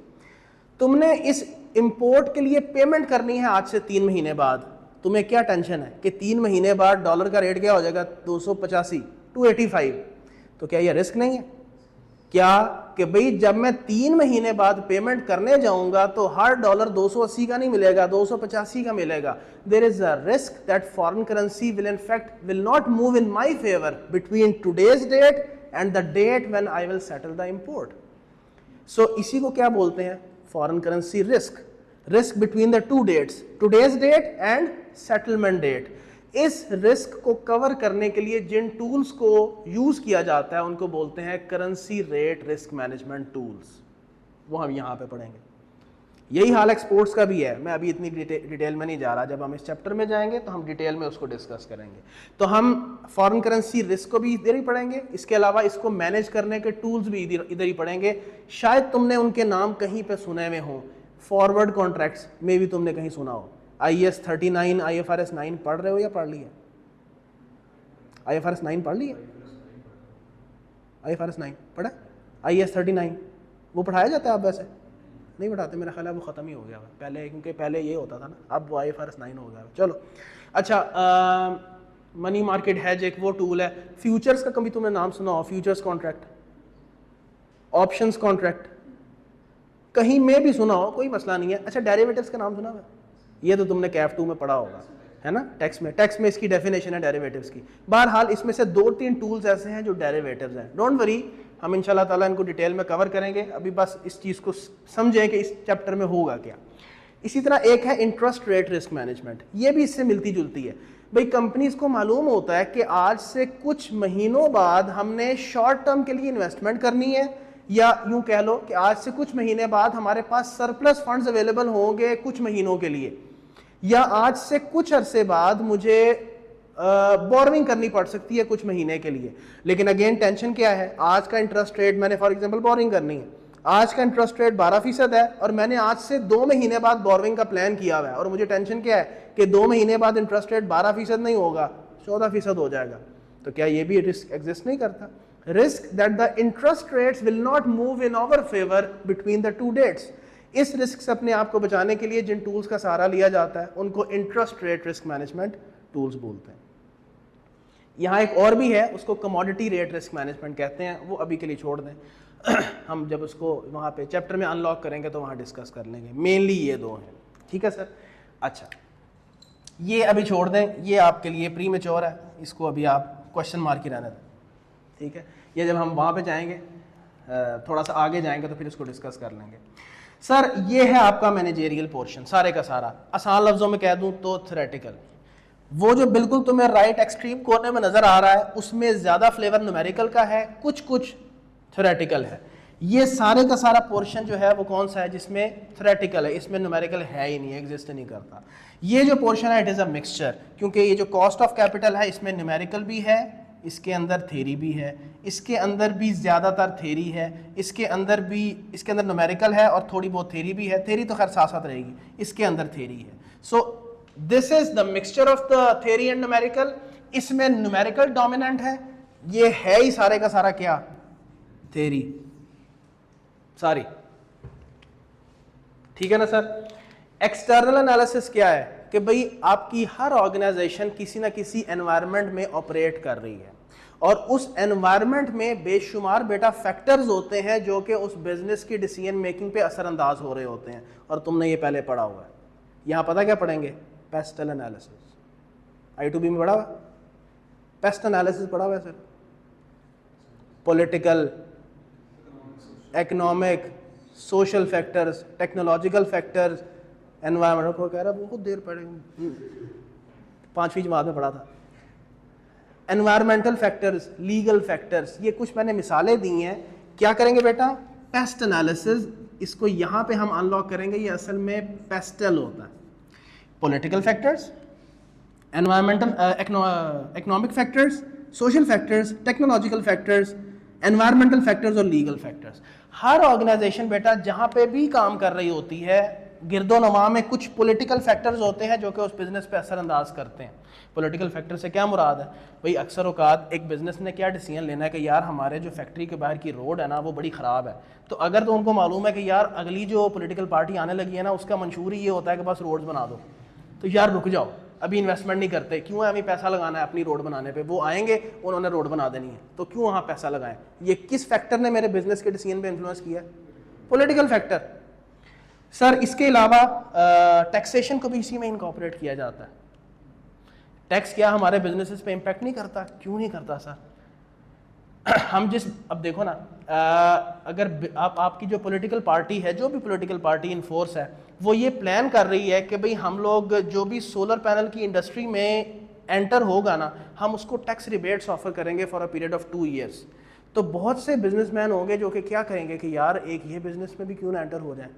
तुमने इस इंपोर्ट के लिए पेमेंट करनी है आज से 3 महीने बाद। तुम्हें क्या टेंशन है कि 3 महीने बाद डॉलर का रेट क्या हो जाएगा? 285, 285। तो क्या ये रिस्क नहीं है क्या कि भाई जब मैं 3 महीने बाद पेमेंट करने जाऊंगा तो हर डॉलर 280 का नहीं मिलेगा, 285 का मिलेगा। There is a risk that foreign currency will not move in my favour between today's date and the date when I will settle the import. So इसी को क्या बोलते हैं? Foreign currency risk. Risk between the two dates, today's date and settlement date. इस risk को cover करने के लिए जिन टूल्स को यूज किया जाता है उनको बोलते हैं currency rate risk management tools, वो हम यहाँ पे पढ़ेंगे। यही हाल एक्सपोर्ट्स का भी है, मैं अभी इतनी डिटेल में नहीं जा रहा, जब हम इस चैप्टर में जाएंगे तो हम डिटेल में उसको डिस्कस करेंगे। तो हम फॉरेन करेंसी रिस्क को भी इधर ही पढ़ेंगे, इसके अलावा इसको मैनेज करने के टूल्स भी इधर ही पढ़ेंगे। शायद तुमने उनके नाम कहीं पे सुने हुए हो, फॉरवर्ड कॉन्ट्रैक्ट्स में भी तुमने कहीं सुना हो। IAS 39 IFRS 9 पढ़ रहे हो या पढ़ लिया? IFRS 9 पढ़ लिया? IFRS 9 पढ़ा? IAS 39 वो पढ़ाया जाता है? आप वैसे नहीं पढ़ाते, मेरा ख्याल है वो ख़त्म ही हो गया पहले, क्योंकि पहले ये होता था ना, अब वो IFRS 9 हो गया। चलो अच्छा, मनी मार्केट हैज एक वो टूल है। फ्यूचर्स का कभी तुमने नाम सुना हो? फ्यूचर्स कॉन्ट्रैक्ट, ऑप्शंस कॉन्ट्रैक्ट, कहीं में भी सुना हो, कोई मसला नहीं है। अच्छा, डेरिवेटिव्स का नाम सुना हुआ? ये तो तुमने कैफ 2 में पढ़ा होगा, है ना, टैक्स में इसकी डेफिनेशन है डेरिवेटिव्स की। बहरहाल इसमें से 2-3 टूल्स ऐसे हैं जो डेरिवेटिव्स हैं। डोंट वरी, हम इंशाल्लाह ताला इनको डिटेल में कवर करेंगे, अभी बस इस चीज़ को समझें कि इस चैप्टर में होगा क्या। इसी तरह एक है इंटरेस्ट रेट रिस्क मैनेजमेंट, ये भी इससे मिलती जुलती है। भाई कंपनीज को मालूम होता है कि आज से कुछ महीनों बाद हमने शॉर्ट टर्म के लिए इन्वेस्टमेंट करनी है, या यूं कह लो कि आज से कुछ महीने बाद हमारे पास सरप्लस फंड्स अवेलेबल होंगे कुछ महीनों के लिए, या आज से कुछ अरसे बाद मुझे बोरोइंग करनी पड़ सकती है कुछ महीने के लिए। लेकिन अगेन टेंशन क्या है, आज का इंटरेस्ट रेट, मैंने फॉर एग्जांपल बोरोइंग करनी है, आज का इंटरेस्ट रेट 12% है और मैंने आज से 2 महीने बाद बोरोइंग का प्लान किया हुआ है, और मुझे टेंशन क्या है कि 2 महीने बाद इंटरेस्ट रेट 12% नहीं होगा, 14% हो जाएगा। तो क्या ये भी रिस्क एग्जिस्ट नहीं करता? Risk that the interest rates will not move in our favour between the two dates. इस रिस्क से अपने आप को बचाने के लिए जिन टूल्स का सहारा लिया जाता है उनको interest rate risk management tools बोलते हैं। यहाँ एक और भी है, उसको कमोडिटी रेट रिस्क मैनेजमेंट कहते हैं, वो अभी के लिए छोड़ दें हम जब उसको वहाँ पे चैप्टर में अनलॉक करेंगे तो वहाँ डिस्कस कर लेंगे। मेनली ये 2 हैं, ठीक है सर। अच्छा, ये अभी छोड़ दें, ये आपके लिए प्री मैच्योर है, इसको अभी आप क्वेश्चन मार्क ही रहने दें, ठीक है। ये जब हम वहाँ पे जाएंगे, थोड़ा सा आगे जाएंगे तो फिर इसको डिस्कस कर लेंगे। सर ये है आपका मैनेजेरियल पोर्शन, सारे का सारा, आसान लफ्जों में कह दूं तो थ्योरेटिकल। वो जो बिल्कुल तुम्हें राइट एक्सट्रीम कोने में नजर आ रहा है उसमें ज्यादा फ्लेवर न्यूमेरिकल का है, कुछ कुछ थ्योरेटिकल है। ये सारे का सारा पोर्शन जो है वो कौन सा है जिसमें थ्योरेटिकल है, इसमें न्यूमेरिकल है ही नहीं, एग्जिस्ट नहीं करता। ये जो पोर्शन है इट इज अ मिक्सचर, क्योंकि ये जो कॉस्ट ऑफ कैपिटल है इसमें न्यूमेरिकल भी है, इसके अंदर थ्योरी भी है, इसके अंदर भी ज़्यादातर थ्योरी है, इसके अंदर न्यूमेरिकल है और थोड़ी बहुत थ्योरी भी है, थ्योरी तो खैर साथ साथ रहेगी, इसके अंदर थ्योरी है। So this is the mixture of the theory and numerical. इसमें न्यूमेरिकल डोमिनेंट है, ये है ही सारे का सारा क्या, थ्योरी सारी, ठीक है ना सर। एक्सटर्नल एनालिसिस क्या है कि भाई आपकी हर ऑर्गेनाइजेशन किसी ना किसी एनवायरनमेंट में ऑपरेट कर रही है और उस एनवायरनमेंट में बेशुमार बेटा फैक्टर्स होते हैं जो कि उस बिजनेस की डिसीजन मेकिंग पे असरअंदाज हो रहे होते हैं, और तुमने ये पहले पढ़ा हुआ है। यहाँ पता क्या पढ़ेंगे, पेस्ट एनालिसिस, I2B में पढ़ा हुआ, पेस्ट एनालिसिस पढ़ा हुआ है sir, political, economic, social factors, technological factors, environment को कह रहा बहुत देर पढ़े, 5वीं जमात में पढ़ा था। एनवायरमेंटल फैक्टर्स, लीगल फैक्टर्स, ये कुछ मैंने मिसालें दी हैं। क्या करेंगे बेटा, पेस्ट एनालिसिस, इसको यहाँ पे हम अनलॉक करेंगे, ये असल में पेस्टल होता है। Political factors, environmental, economic factors, social factors, technological factors, environmental factors और लीगल फैक्टर्स। हर ऑर्गेनाइजेशन बेटा जहाँ पे भी काम कर रही होती है गिरदोनवा में कुछ पॉलिटिकल फैक्टर्स होते हैं जो कि उस बिजनेस पे असरअंदाज करते हैं। पॉलिटिकल फैक्टर से क्या मुराद है भाई, अक्सर औकात एक बिजनेस ने क्या डिसीजन लेना है कि यार हमारे जो फैक्ट्री के बाहर की रोड है ना वो बड़ी ख़राब है, तो अगर तो उनको मालूम है कि यार अगली जो पॉलिटिकल पार्टी आने लगी है ना उसका मंशूर ही ये होता है कि बस रोड्स बना दो, तो यार रुक जाओ, अभी इन्वेस्टमेंट नहीं करते, क्यों है, हमें पैसा लगाना है अपनी रोड बनाने पे, वो आएंगे उन्होंने रोड बना देनी है, तो क्यों वहाँ पैसा लगाएं। ये किस फैक्टर ने मेरे बिजनेस के डिसीजन पे इन्फ्लुएंस किया, पॉलिटिकल फैक्टर। सर इसके अलावा टैक्सेशन को भी इसी में इनकॉर्पोरेट किया जाता है। टैक्स क्या हमारे बिजनेसेस पे इम्पैक्ट नहीं करता, क्यों नहीं करता सर, हम जिस, अब देखो ना, अगर आपकी जो पॉलिटिकल पार्टी है, जो भी पॉलिटिकल पार्टी इन फोर्स है, वो ये प्लान कर रही है कि भाई हम लोग जो भी सोलर पैनल की इंडस्ट्री में एंटर होगा ना, हम उसको टैक्स रिबेट्स ऑफर करेंगे for a period of 2 years. तो बहुत से बिजनेसमैन होंगे जो कि क्या करेंगे कि यार एक ये बिजनेस में भी क्यों ना एंटर हो जाए,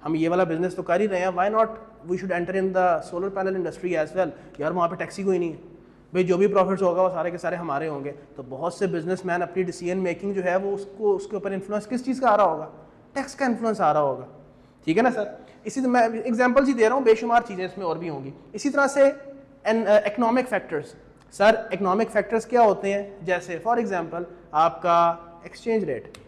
हम ये वाला बिजनेस तो कर ही रहे हैं, why not we should enter in the solar panel industry as well. यार वहाँ पे टैक्स ही कोई नहीं है भाई, जो भी प्रॉफिट्स होगा वो सारे के सारे हमारे होंगे। तो बहुत से बिजनेसमैन अपनी डिसीजन मेकिंग जो है वो उसके ऊपर इन्फ्लुएंस किस चीज़ का आ रहा होगा, टैक्स का इन्फ्लुएंस आ रहा होगा। ठीक है ना सर। इसी तरह मैं एग्जांपल्स ही दे रहा हूँ, बेशुमार चीज़ें इसमें और भी होंगी। इसी तरह से economic factors. Sir economic factors क्या होते हैं, जैसे फॉर एग्जांपल आपका exchange rate.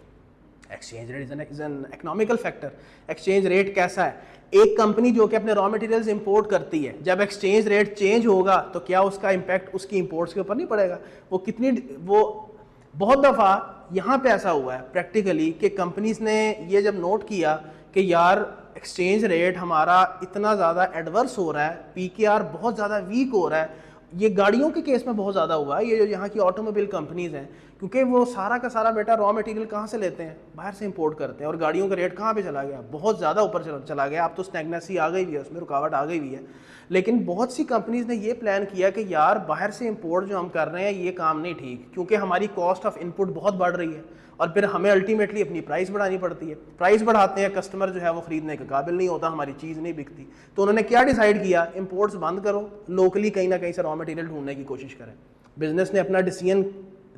Exchange rate is an economical factor. Exchange rate कैसा है, एक कंपनी जो कि अपने रॉ मटेरियल्स इंपोर्ट करती है, जब एक्सचेंज रेट चेंज होगा तो क्या उसका इंपैक्ट उसकी इंपोर्ट्स के ऊपर नहीं पड़ेगा। वो बहुत दफ़ा यहाँ पे ऐसा हुआ है प्रैक्टिकली कि कंपनीज ने ये जब नोट किया कि यार एक्सचेंज रेट हमारा इतना ज़्यादा एडवर्स हो रहा है, पीकेआर बहुत ज़्यादा वीक हो रहा है। ये गाड़ियों के केस में बहुत ज़्यादा हुआ है, ये जो यहाँ की ऑटोमोबाइल कंपनीज हैं, क्योंकि वो सारा का सारा बेटा रॉ मटेरियल कहाँ से लेते हैं, बाहर से इंपोर्ट करते हैं, और गाड़ियों का रेट कहाँ पे चला गया, बहुत ज़्यादा ऊपर चला गया। अब तो स्टैग्नेंसी आ गई भी है, उसमें रुकावट आ गई भी है। लेकिन बहुत सी कंपनीज ने ये प्लान किया कि यार बाहर से इंपोर्ट जो हम कर रहे हैं ये काम नहीं ठीक, क्योंकि हमारी कॉस्ट ऑफ इनपुट बहुत बढ़ रही है और फिर हमें अल्टीमेटली अपनी प्राइस बढ़ानी पड़ती है। प्राइस बढ़ाते हैं, कस्टमर जो है वो खरीदने के काबिल नहीं होता, हमारी चीज़ नहीं बिकती। तो उन्होंने क्या डिसाइड किया, इंपोर्ट्स बंद करो, लोकली कहीं ना कहीं से रॉ मटेरियल ढूंढने की कोशिश करें। बिजनेस ने अपना डिसीजन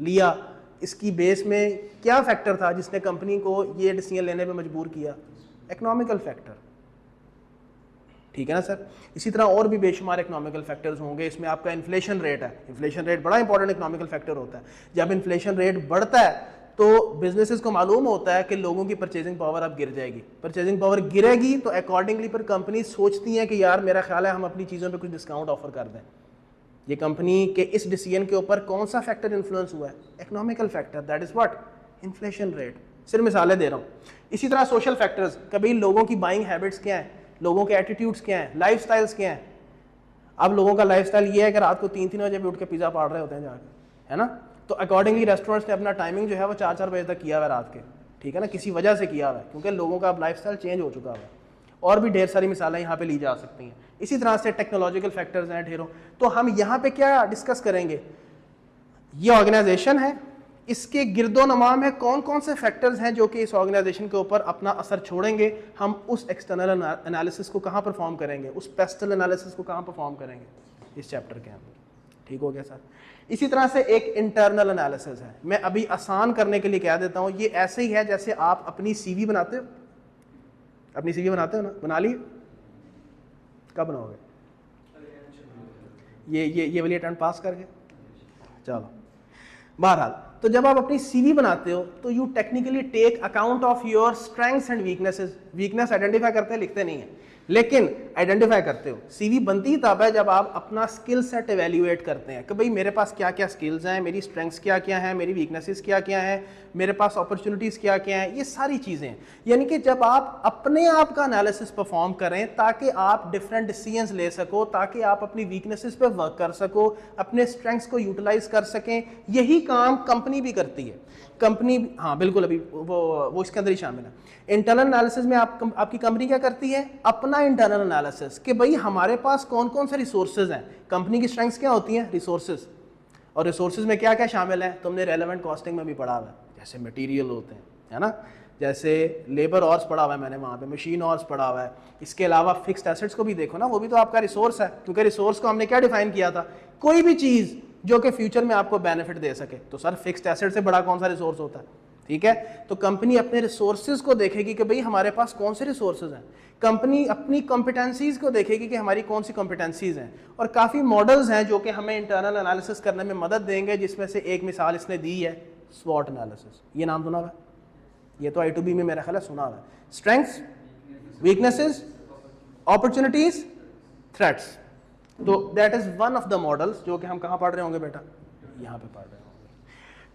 लिया, इसकी बेस में क्या फैक्टर था जिसने कंपनी को ये डिसीजन लेने पर मजबूर किया, इकोनॉमिकल फैक्टर। ठीक है ना सर। इसी तरह और भी बेशुमार इकोनॉमिकल फैक्टर्स होंगे। इसमें आपका इन्फ्लेशन रेट है, इन्फ्लेशन रेट बड़ा इंपॉर्टेंट इकोनॉमिकल फैक्टर होता है। जब इन्फ्लेशन रेट बढ़ता है तो बिजनेसेस को मालूम होता है कि लोगों की परचेजिंग पावर अब गिर जाएगी, परचेजिंग पावर गिरेगी तो अकॉर्डिंगली पर कंपनी सोचती हैं कि यार मेरा ख्याल है हम अपनी चीज़ों पे कुछ डिस्काउंट ऑफर कर दें। ये कंपनी के इस डिसीजन के ऊपर कौन सा फैक्टर इन्फ्लुएंस हुआ है, economical factor, that is what, inflation rate. सिर्फ मिसालें दे रहा हूँ। इसी तरह सोशल फैक्टर्स, कभी लोगों की बाइंग हैबिट्स क्या हैं, लोगों के एटीट्यूड्स क्या हैं, लाइफ स्टाइल्स क्या हैं। अब लोगों का लाइफ स्टाइल ये है कि रात को 3-3 बजे भी उठ के पिज़्ज़ा पाड़ रहे होते हैं जाके, है ना। तो अकॉर्डिंगली रेस्टोरेंट्स ने अपना टाइमिंग जो है वो 4-4 बजे तक किया हुआ है रात के, ठीक है ना, किसी वजह से किया हुआ है, क्योंकि लोगों का अब लाइफ स्टाइल चेंज हो चुका है। और भी ढेर सारी मिसालें यहाँ पे ली जा सकती हैं। इसी तरह से टेक्नोलॉजिकल फैक्टर्स हैं ढेरों। तो हम यहाँ पे क्या डिस्कस करेंगे, ये ऑर्गेनाइजेशन है, इसके गिरदो नमाम है कौन कौन से फैक्टर्स हैं जो कि इस ऑर्गेनाइजेशन के ऊपर अपना असर छोड़ेंगे। हम उस एक्सटर्नल एनालिसिस को कहाँ परफॉर्म करेंगे, उस पेस्टल एनालिसिस को कहाँ परफॉर्म करेंगे, इस चैप्टर के अंदर। ठीक हो गया सर। इसी तरह से एक इंटरनल एनालिसिस है, मैं अभी आसान करने के लिए कह देता हूँ। ये ऐसे ही है जैसे आप अपनी सीवी बनाते हो, अपनी सीवी बनाते हो ना, बना ली, कब बनाओगे, ये वाली अटेम्प्ट पास करके, चलो। बहरहाल, तो जब आप अपनी सीवी बनाते हो तो you technically take account of your strengths and weaknesses. Weakness identify करते हैं, लिखते नहीं है, लेकिन आइडेंटिफाई करते हो। सीवी बनती ही तब है जब आप अपना स्किल सेट एवेल्युएट करते हैं कि भाई मेरे पास क्या क्या स्किल्स हैं, मेरी स्ट्रेंथ्स क्या क्या हैं, मेरी वीकनेसेस क्या क्या हैं, मेरे पास अपॉर्चुनिटीज़ क्या क्या हैं, ये सारी चीज़ें। यानी कि जब आप अपने आप का एनालिसिस परफॉर्म करें ताकि आप डिफरेंट डिसीजंस ले सको, ताकि आप अपनी वीकनेसेस पे वर्क कर सको, अपने स्ट्रेंथ्स को यूटिलाइज कर सकें। यही काम कंपनी भी करती है। कंपनी, हाँ बिल्कुल, अभी वो इसके अंदर ही शामिल है। इंटरनल एनालिसिस में आपकी कंपनी क्या करती है, अपना इंटरनल एनालिसिस कि भाई हमारे पास कौन कौन से रिसोर्सेज हैं। कंपनी की स्ट्रेंथ्स क्या होती हैं, रिसोर्सेज। और रिसोर्सेज में क्या क्या शामिल है, तुमने रेलेवेंट कॉस्टिंग में भी पढ़ा हुआ है, जैसे मटेरियल होते हैं, है ना, जैसे लेबर ऑर्स पढ़ा हुआ है मैंने वहाँ पे, मशीन ऑर्स पढ़ा हुआ है। इसके अलावा फिक्स्ड एसेट्स को भी देखो ना, वो भी तो आपका रिसोर्स है, क्योंकि रिसोर्स को हमने क्या डिफाइन किया था, कोई भी चीज़ जो कि फ्यूचर में आपको बेनिफिट दे सके। तो सर फिक्स्ड एसेट से बड़ा कौन सा रिसोर्स होता है, ठीक है। तो कंपनी अपने रिसोर्सेज को देखेगी कि भाई हमारे पास कौन से रिसोर्सेज हैं। कंपनी अपनी कॉम्पिटेंसीज को देखेगी कि हमारी कौन सी कॉम्पिटेंसीज हैं। और काफ़ी मॉडल्स हैं जो कि हमें इंटरनल एनालिसिस करने में मदद देंगे, जिसमें से एक मिसाल इसने दी है, स्वॉट एनालिसिस। ये नाम सुना हुआ है, ये तो I2B में मेरा ख्याल है सुना हुआ है। Strengths, weaknesses, opportunities, threats. तो that is one of the models जो कि हम कहाँ पढ़ रहे होंगे बेटा, यहाँ पे पढ़ रहे होंगे।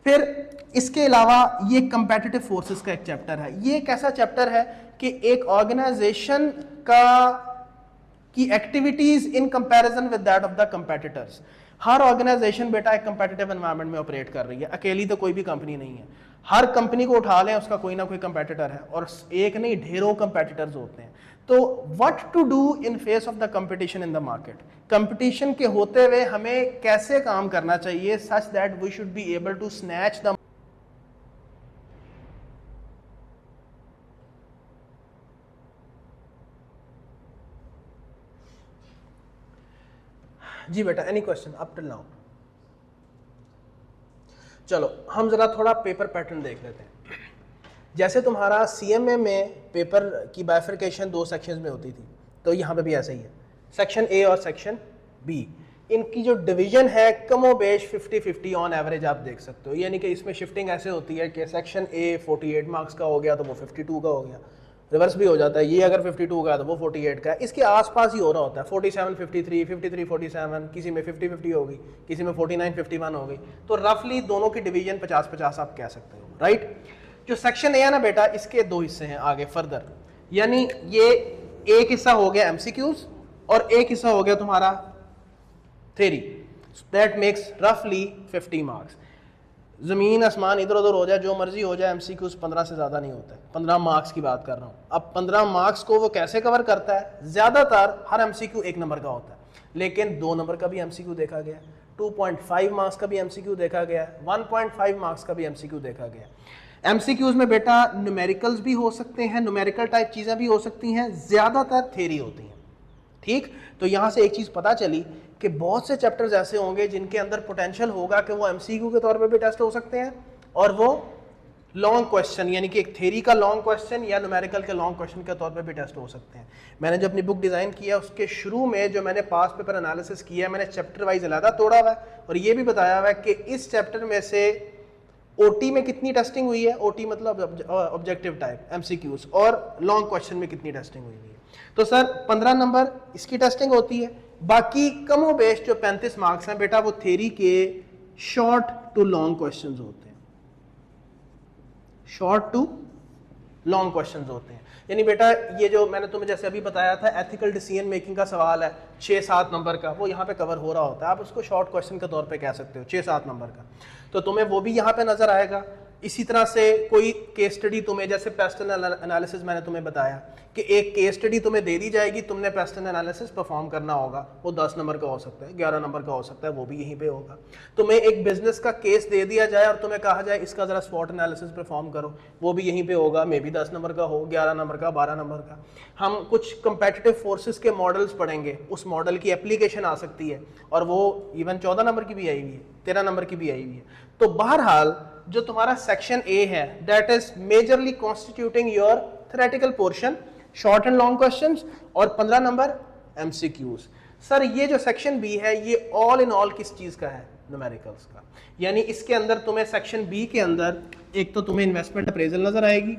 फिर इसके अलावा ये कंपेटिटिव फोर्सेस का एक चैप्टर है। ये एक ऐसा चैप्टर है कि एक ऑर्गेनाइजेशन की activities in comparison with that of the competitors. हर ऑर्गेनाइजेशन बेटा एक कंपेटिटिव एनवायरनमेंट में ऑपरेट कर रही है, अकेली तो कोई भी कंपनी नहीं है। हर कंपनी को उठा लें, उसका कोई ना कोई कंपेटिटर है, और एक नहीं ढेरों कंपेटिटर्स होते हैं। तो what to do in face of the competition in the market, competition के होते हुए हमें कैसे काम करना चाहिए such that we should be able to snatch the. जी बेटा, any question up till now? चलो हम जरा थोड़ा पेपर पैटर्न देख लेते हैं। जैसे तुम्हारा सीएमए में पेपर की बाइफरकेशन 2 सेक्शंस में होती थी, तो यहाँ पे भी ऐसा ही है, सेक्शन ए और सेक्शन बी। इनकी जो डिवीजन है कमोबेश 50-50 ऑन एवरेज आप देख सकते हो, यानी कि इसमें शिफ्टिंग ऐसे होती है कि सेक्शन ए 48 मार्क्स का हो गया तो वो 52 का हो गया, रिवर्स भी हो जाता है, ये अगर 52 का है तो वो 48 का है, इसके आसपास ही हो रहा होता है, 47 53 53 47, किसी में 50 50 होगी, किसी में 49 51 हो गई, तो रफली दोनों की डिवीजन 50 50 आप कह सकते हो, राइट। जो सेक्शन ए है ना बेटा, इसके 2 हिस्से हैं आगे फर्दर, यानी ये एक हिस्सा हो गया एमसीक्यूज और एक हिस्सा हो गया तुम्हारा थ्योरी, दैट मेक्स रफली 50 मार्क्स। जमीन आसमान इधर उधर हो जाए, जो मर्जी हो जाए, एमसीक्यूज 15 से ज़्यादा नहीं होता है, 15 मार्क्स की बात कर रहा हूँ। अब 15 मार्क्स को वो कैसे कवर करता है, ज़्यादातर हर एमसीक्यू 1 नंबर का होता है, लेकिन 2 नंबर का भी एमसीक्यू देखा गया, 2.5 मार्क्स का भी एमसीक्यू देखा गया, 1.5 मार्क्स का भी एमसीक्यू देखा गया। एमसीक्यूज में बेटा न्यूमेरिकल्स भी हो सकते हैं, न्यूमेरिकल टाइप चीज़ें भी हो सकती हैं, ज़्यादातर थ्योरी होती हैं, ठीक। तो यहाँ से एक चीज़ पता चली कि बहुत से चैप्टर्स ऐसे होंगे जिनके अंदर पोटेंशियल होगा कि वो एमसीक्यू के तौर पे भी टेस्ट हो सकते हैं, और वो लॉन्ग क्वेश्चन यानी कि एक थ्योरी का लॉन्ग क्वेश्चन या न्यूमेरिकल के लॉन्ग क्वेश्चन के तौर पे भी टेस्ट हो सकते हैं। मैंने जो अपनी बुक डिज़ाइन किया उसके शुरू में जो मैंने पास पेपर एनालिसिस किया है, मैंने चैप्टर वाइज अलग तोड़ा हुआ है और ये भी बताया हुआ है कि इस चैप्टर में से ओटी में कितनी टेस्टिंग हुई है, ओटी मतलब ऑब्जेक्टिव टाइप एमसीक्यूज, और लॉन्ग क्वेश्चन में कितनी टेस्टिंग हुई है। तो सर 15 नंबर इसकी टेस्टिंग होती है, बाकी कमो बेश जो 35 मार्क्स हैं बेटा वो थ्योरी के शॉर्ट टू लॉन्ग क्वेश्चंस होते हैं, शॉर्ट टू लॉन्ग क्वेश्चंस होते हैं। यानी बेटा ये जो मैंने तुम्हें जैसे अभी बताया था एथिकल डिसीजन मेकिंग का सवाल है 6-7 नंबर का, वो यहाँ पे कवर हो रहा होता है, आप उसको शॉर्ट क्वेश्चन के तौर पे कह सकते हो 6-7 नंबर का, तो तुम्हें वो भी यहाँ पे नजर आएगा। इसी तरह से कोई केस स्टडी तुम्हें, जैसे पैटर्न एनालिसिस मैंने तुम्हें बताया कि एक केस स्टडी तुम्हें दे दी जाएगी, तुमने पैटर्न एनालिसिस परफॉर्म करना होगा, वो 10 नंबर का हो सकता है, 11 नंबर का हो सकता है, वो भी यहीं पे होगा। तुम्हें एक बिजनेस का केस दे दिया जाए और तुम्हें कहा जाए इसका जरा स्वॉट एनालिसिस परफॉर्म करो, वो भी यहीं पे होगा, मे बी 10 नंबर का हो, 11 नंबर का, 12 नंबर का। हम कुछ कंपेटिटिव फोर्सेस के मॉडल्स पढ़ेंगे, उस मॉडल की एप्लीकेशन आ सकती है और वो इवन 14 नंबर की भी आई हुई है, 13 नंबर की भी आई हुई है। तो बहरहाल जो तुम्हारा सेक्शन ए है that is majorly constituting your theoretical portion, short and long questions, और 15 नंबर एमसीक्यूज। सर ये जो सेक्शन बी है ये ऑल इन ऑल किस चीज का है, न्यूमेरिकल्स का। यानी इसके अंदर तुम्हें सेक्शन बी के अंदर एक तो तुम्हें इन्वेस्टमेंट अप्रेजल नजर आएगी,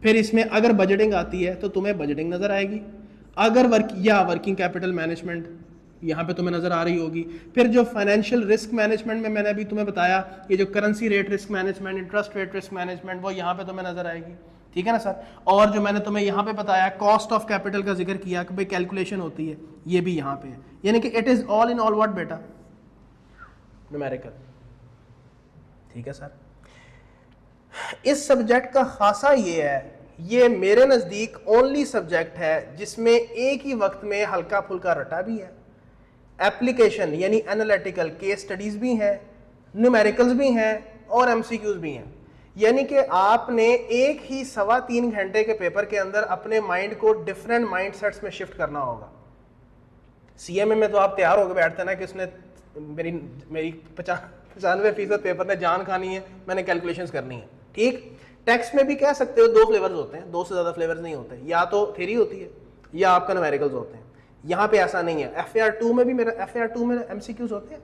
फिर इसमें अगर बजटिंग आती है तो तुम्हें बजटिंग नजर आएगी, अगर वर्किंग कैपिटल मैनेजमेंट यहाँ पे तुम्हें नजर आ रही होगी, फिर जो फाइनेंशियल रिस्क मैनेजमेंट में मैंने अभी तुम्हें बताया, ये जो currency rate risk management, interest rate risk management, वो यहाँ पे तुम्हें नजर आएगी, ठीक है ना सर। और जो मैंने तुम्हें यहाँ पे बताया कॉस्ट ऑफ कैपिटल का जिक्र किया कि भाई कैलकुलेशन होती है, ये भी यहाँ पे है, यानी कि it is all in all what बेटा, न्यूमेरिकल, ठीक है सर। इस सब्जेक्ट का खासा ये है, ये मेरे नजदीक ओनली सब्जेक्ट है जिसमें एक ही वक्त में हल्का फुल्का रटा भी है, एप्लीकेशन यानी एनालिटिकल केस स्टडीज भी हैं, न्यूमेरिकल्स भी हैं और एमसीक्यूज भी हैं। यानी कि आपने एक ही 3.25 घंटे के पेपर के अंदर अपने माइंड को डिफरेंट माइंडसेट्स में शिफ्ट करना होगा। सीएमए में तो आप तैयार होकर बैठते ना कि उसने मेरी 95% पेपर ने जान खानी है, मैंने कैलकुलेशंस करनी है, ठीक। टेक्स्ट में भी कह सकते हो 2 फ्लेवर्स होते हैं, 2 से ज़्यादा फ्लेवर्स नहीं होते, या तो थ्योरी होती है या आपका न्यूमेरिकल्स होते हैं। यहाँ पे ऐसा नहीं है। FAR2 में भी FAR2 में एमसीक्यूज होते हैं।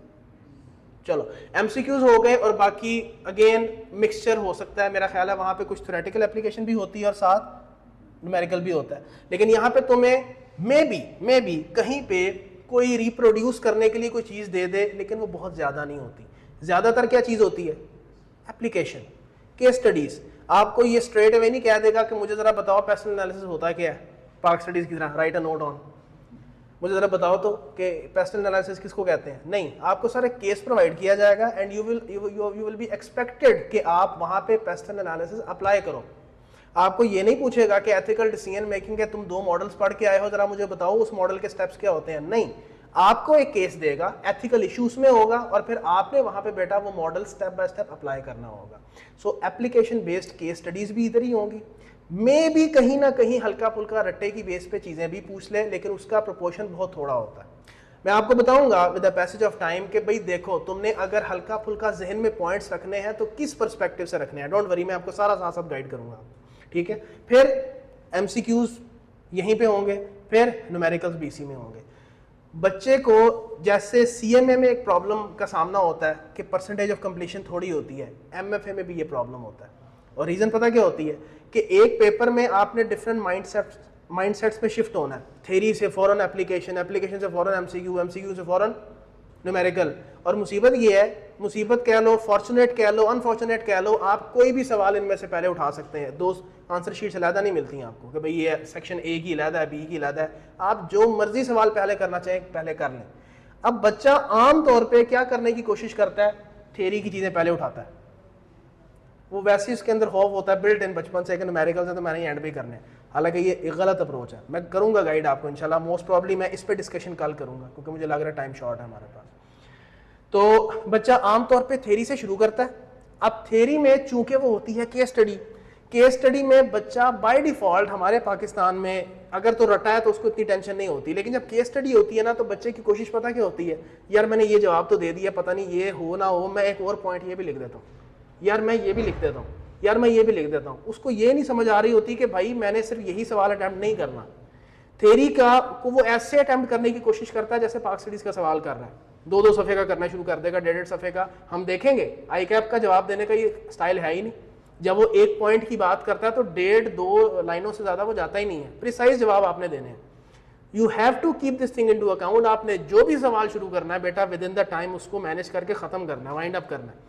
चलो एमसीक्यूज हो गए और बाकी अगेन मिक्सचर हो सकता है, मेरा ख्याल है वहाँ पे कुछ थ्योरेटिकल एप्लीकेशन भी होती है और साथ न्यूमेरिकल भी होता है। लेकिन यहाँ पे तुम्हें मे बी कहीं पे कोई रिप्रोड्यूस करने के लिए कोई चीज़ दे दे, लेकिन वो बहुत ज़्यादा नहीं होती। ज़्यादातर क्या चीज़ होती है, एप्लीकेशन, केस स्टडीज़। आपको ये स्ट्रेट अवे नहीं कह देगा कि मुझे ज़रा बताओ पैटर्न एनालिसिस होता क्या है, पार्क स्टडीज़ की तरह राइट अ नोट ऑन, मुझे ज़रा बताओ तो कि पैटर्न एनालिसिस किसको कहते हैं। नहीं, आपको सर एक केस प्रोवाइड किया जाएगा and you will be expected कि आप वहाँ पे पैटर्न एनालिसिस अप्लाई करो। आपको ये नहीं पूछेगा कि एथिकल डिसीजन मेकिंग है, तुम 2 मॉडल्स पढ़ के आए हो, जरा मुझे बताओ उस मॉडल के स्टेप्स क्या होते हैं। नहीं, आपको एक केस देगा, एथिकल इश्यूज में होगा, और फिर आपने वहां पे बेटा वो model step by step apply करना होगा। सो एप्लीकेशन बेस्ड केस स्टडीज भी इधर ही होंगी। मे भी कहीं ना कहीं हल्का फुल्का रट्टे की बेस पे चीजें भी पूछ ले, लेकिन उसका प्रोपोर्शन बहुत थोड़ा होता है। मैं आपको बताऊंगा with the passage of time कि भाई देखो, तुमने अगर हल्का फुल्का जहन में पॉइंट्स रखने हैं तो किस पर्सपेक्टिव से रखने हैं। डोंट वरी, मैं आपको सारा साथ साथ गाइड करूंगा, ठीक है। फिर एमसीक्यूज यहीं पे होंगे, फिर न्यूमेरिकल्स भी इसी में होंगे। बच्चे को जैसे सीएमए में एक प्रॉब्लम का सामना होता है कि परसेंटेज ऑफ कंप्लीशन थोड़ी होती है, एमएफए में भी ये प्रॉब्लम होता है। और रीजन पता क्या होती है कि एक पेपर में आपने डिफरेंट माइंडसेट्स पे शिफ्ट होना है। थ्योरी से फौरन एप्लीकेशन, एप्लीकेशन से फौरन एमसीक्यू, एमसीक्यू से फौरन न्यूमेरिकल। और मुसीबत ये है, मुसीबत कह लो, फॉर्चुनेट कह लो, अनफॉर्चुनेट कह लो, आप कोई भी सवाल इनमें से पहले उठा सकते हैं। 2 आंसर शीट्स अलहदा नहीं मिलती हैं आपको कि भाई ये सेक्शन ए की अलहदा है, बी की अलहदा है। आप जो मर्जी सवाल पहले करना चाहें पहले कर लें। अब बच्चा आम तौर पे क्या करने की कोशिश करता है, थ्योरी की चीजें पहले उठाता है। वो वैसे इसके अंदर खौफ होता है बिल्ट इन बचपन से कि न्यूमेरिकल से तो मैंने एंड भी करने हैं। हालांकि ये एक गलत अप्रोच है। मैं करूंगा गाइड आपको इंशाल्लाह, मोस्ट प्रॉब्ली मैं इस पे डिस्कशन कल करूंगा, क्योंकि मुझे लग रहा है टाइम शॉर्ट है हमारे पास। तो बच्चा आमतौर पे थ्योरी से शुरू करता है। अब थ्योरी में चूंकि वो होती है केस स्टडी, केस स्टडी में बच्चा बाय डिफॉल्ट हमारे पाकिस्तान में अगर तो रटा है तो उसको इतनी टेंशन नहीं होती, लेकिन जब केस स्टडी होती है ना तो बच्चे की कोशिश पता क्या होती है, यार मैंने ये जवाब तो दे दिया, पता नहीं ये हो ना हो, मैं एक और पॉइंट ये भी लिख देता हूँ, यार मैं ये भी लिख देता हूँ, यार मैं ये भी लिख देता हूँ। उसको ये नहीं समझ आ रही होती कि भाई मैंने सिर्फ यही सवाल अटैम्प्ट नहीं करना। थ्योरी का को वो ऐसे अटैम्प्ट करने की कोशिश करता है जैसे पाक स्टडीज का सवाल कर रहा है। 2-2 सफ़े का करना शुरू कर देगा, 1.5 सफ़े का। हम देखेंगे आई कैप का जवाब देने का ये स्टाइल है ही नहीं। जब वो एक पॉइंट की बात करता है तो 1.5-2 लाइनों से ज्यादा वो जाता ही नहीं है। प्रिसाइज जवाब आपने देने हैं। You have to keep this thing into account. आपने जो भी सवाल शुरू करना है बेटा, विद इन द टाइम उसको मैनेज करके खत्म करना है, वाइंड अप करना है।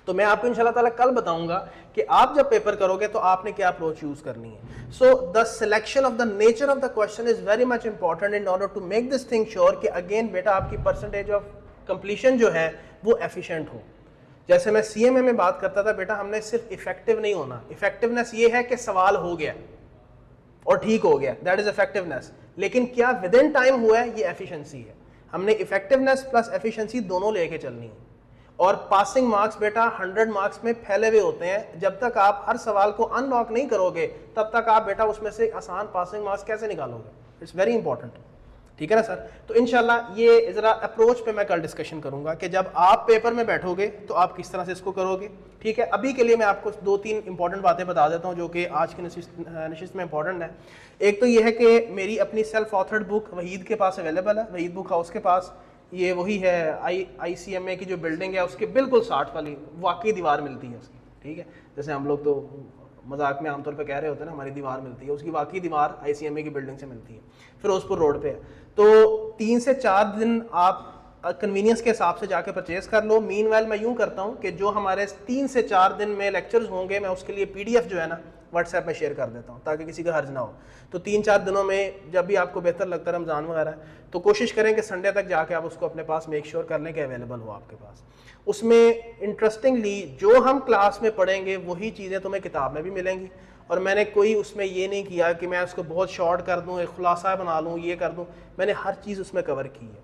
तो मैं आपको इंशाल्लाह ताला कल बताऊंगा कि आप जब पेपर करोगे तो आपने क्या अप्रोच यूज करनी है। So the selection of the nature of the question is very much important in order to make this thing sure कि अगेन बेटा आपकी परसेंटेज ऑफ कंप्लीशन जो है वो एफिशिएंट हो। जैसे मैं सीएमए में बात करता था बेटा, हमने सिर्फ इफेक्टिव नहीं होना। इफेक्टिवनेस ये है कि सवाल हो गया और ठीक हो गया, दैट इज इफेक्टिवनेस। लेकिन क्या विद इन टाइम हुआ है, ये एफिशिएंसी है। हमने इफेक्टिवनेस प्लस एफिशिएंसी दोनों लेके चलनी है। और पासिंग मार्क्स बेटा 100 मार्क्स में फैले हुए होते हैं। जब तक आप हर सवाल को अनलॉक नहीं करोगे तब तक आप बेटा उसमें से आसान पासिंग मार्क्स कैसे निकालोगे। इट्स वेरी इंपॉर्टेंट, ठीक है ना सर। तो इंशाल्लाह ये जरा अप्रोच पे मैं कल डिस्कशन करूंगा कि जब आप पेपर में बैठोगे तो आप किस तरह से इसको करोगे, ठीक है। अभी के लिए मैं आपको 2-3 इंपॉर्टेंट बातें बता देता हूं जो कि आज की नशिस्त में इंपॉर्टेंट है। एक तो ये है कि मेरी अपनी सेल्फ ऑथर्ड बुक वहीद के पास अवेलेबल है, वहीद बुक हाउस के पास। ये वही है ICMA की जो बिल्डिंग है उसके बिल्कुल 60 वाली वाकई दीवार मिलती है उसकी, ठीक है। जैसे हम लोग तो मजाक में आमतौर पे कह रहे होते हैं ना हमारी दीवार मिलती है, उसकी वाकई दीवार ICMA की बिल्डिंग से मिलती है, फिरोजपुर रोड पे है। तो 3 से 4 दिन आप कन्वीनियंस के हिसाब से जाके परचेज कर लो। मीनवाइल मैं यूं करता हूं कि जो हमारे 3 से 4 दिन में लेक्चर्स होंगे मैं उसके लिए PDF जो है ना व्हाट्सएप में शेयर कर देता हूं ताकि किसी का हर्ज ना हो। तो 3-4 दिनों में जब भी आपको बेहतर लगता है, रमज़ान वगैरह, तो कोशिश करें कि संडे तक जाके आप उसको अपने पास मेक श्योर कर लें कि अवेलेबल हो आपके पास। उसमें इंटरेस्टिंगली जो हम क्लास में पढ़ेंगे वही चीज़ें तुम्हें किताब में भी मिलेंगी। और मैंने कोई उसमें ये नहीं किया कि मैं उसको बहुत शॉर्ट कर दूँ, एक खुलासा बना लूँ, ये कर दूँ। मैंने हर चीज़ उसमें कवर की है,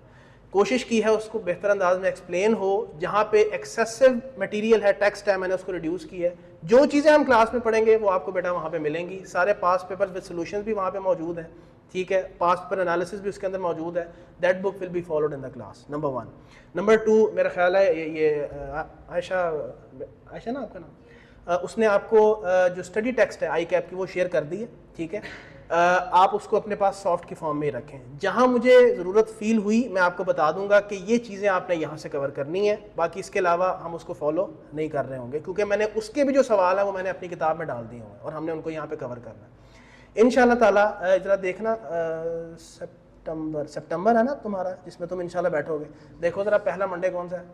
कोशिश की है उसको बेहतर अंदाज में एक्सप्लेन हो। जहाँ पे एक्सेसिव मटेरियल है, टेक्स्ट है, मैंने उसको रिड्यूस किया है। जो चीज़ें हम क्लास में पढ़ेंगे वो आपको बेटा वहाँ पे मिलेंगी। सारे पास पेपर विद सोल्यूशन भी वहाँ पे मौजूद है, ठीक है। पास पेपर एनालिसिस भी उसके अंदर मौजूद है। That book will be followed in the class, number 1। Number 2 मेरा ख्याल है ये आयशा ना आपका नाम, उसने आपको जो स्टडी टेक्स्ट है ICAP की वो शेयर कर दी है, ठीक है। आप उसको अपने पास सॉफ्ट की फॉर्म में ही रखें। जहाँ मुझे ज़रूरत फील हुई मैं आपको बता दूंगा कि ये चीज़ें आपने यहाँ से कवर करनी है, बाकी इसके अलावा हम उसको फॉलो नहीं कर रहे होंगे, क्योंकि मैंने उसके भी जो सवाल है वो मैंने अपनी किताब में डाल दिए हुए और हमने उनको यहाँ पे कवर करना है इंशाल्लाह ताला। ज़रा देखना सितंबर है ना तुम्हारा, जिसमें तुम इंशाल्लाह बैठोगे। देखो ज़रा पहला मंडे कौन सा है,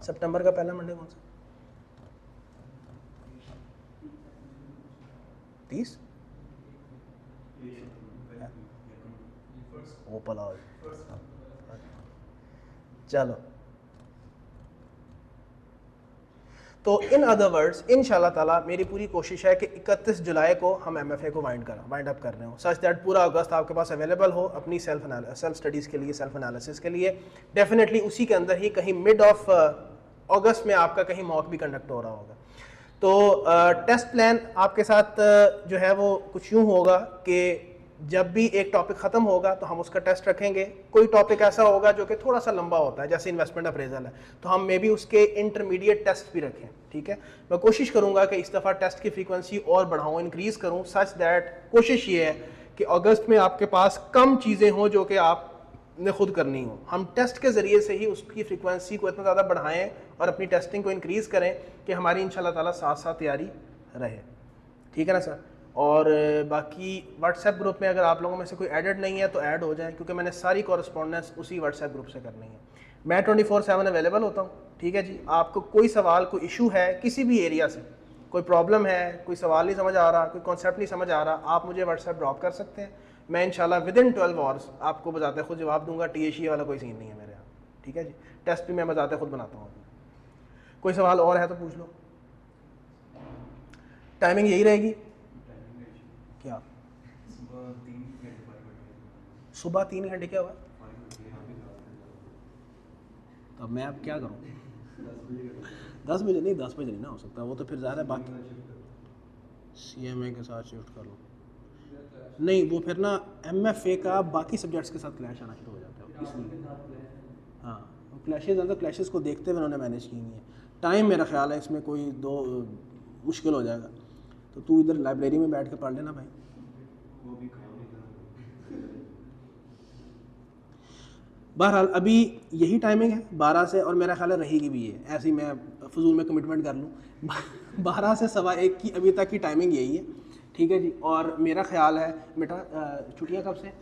सितंबर का पहला मंडे कौन सा? 30 चलो तो इन अदर वर्ड्स इंशाल्लाह ताला मेरी पूरी कोशिश है कि 31 जुलाई को हम MFA को वाइंड अप कर रहे हो, सच दैट पूरा अगस्त आपके पास अवेलेबल हो अपनी सेल्फ स्टडीज़ के लिए, सेल्फ एनालिसिस के लिए। डेफिनेटली उसी के अंदर ही कहीं मिड ऑफ अगस्त में आपका कहीं मॉक भी कंडक्ट हो रहा होगा। तो टेस्ट प्लान आपके साथ जो है वो कुछ यूँ होगा कि जब भी एक टॉपिक ख़त्म होगा तो हम उसका टेस्ट रखेंगे। कोई टॉपिक ऐसा होगा जो कि थोड़ा सा लंबा होता है, जैसे इन्वेस्टमेंट अप्रेजल है, तो हम मे बी उसके इंटरमीडिएट टेस्ट भी रखें, ठीक है। मैं कोशिश करूंगा कि इस दफ़ा टेस्ट की फ्रीक्वेंसी और बढ़ाऊँ, इंक्रीज़ करूँ, सच दैट कोशिश ये है कि अगस्त में आपके पास कम चीज़ें हों जो कि आपने खुद करनी हो। हम टेस्ट के ज़रिए से ही उसकी फ्रीक्वेंसी को इतना ज़्यादा बढ़ाएँ और अपनी टेस्टिंग को इंक्रीज़ करें कि हमारी इंशाल्लाह ताला साथ साथ तैयारी रहे, ठीक है ना सर। और बाकी व्हाट्सएप ग्रुप में अगर आप लोगों में से कोई एडेड नहीं है तो ऐड हो जाए, क्योंकि मैंने सारी कॉरस्पॉन्डेंस उसी व्हाट्सएप ग्रुप से करनी है। मैं 24/7 अवेलेबल होता हूँ, ठीक है जी। आपको कोई सवाल, कोई इशू है किसी भी एरिया से, कोई प्रॉब्लम है, कोई सवाल नहीं समझ आ रहा, कोई कॉन्सेप्ट नहीं समझ आ रहा, आप मुझे व्हाट्सएप ड्रॉप कर सकते हैं। मैं इंशाल्लाह विदिन 12 आवर्स आपको बजाते खुद जवाब दूंगा। THE वाला कोई सीन नहीं है मेरे यहाँ, ठीक है जी। टेस्ट भी मैं बजाते खुद बनाता हूँ। कोई सवाल और है तो पूछ लो। टाइमिंग यही रहेगी क्या? सुबह 3 घंटे क्या हुआ? तो मैं अब क्या करूँ? 10 बजे नहीं, 10 बजे नहीं ना हो सकता, वो तो फिर ज़्यादा बाकी CMA के साथ शिफ्ट कर लो। नहीं, वो फिर ना MFA का बाकी सब्जेक्ट्स के साथ क्लैश आना शुरू हो जाता है, इसलिए हाँ क्लैशेज अंदर, क्लैशेज को देखते हुए उन्होंने मैनेज की नहीं है। टाइम मेरा ख्याल है इसमें कोई दो मुश्किल हो जाएगा, तो तू इधर लाइब्रेरी में बैठ के पढ़ लेना भाई। बहरहाल अभी यही टाइमिंग है 12 से, और मेरा ख्याल है रहेगी भी ये, ऐसे ही मैं फजूल में कमिटमेंट कर लूँ 12 से 1:15 की अभी तक की टाइमिंग यही है, ठीक है जी। और मेरा ख्याल है बेटा छुट्टियाँ कब से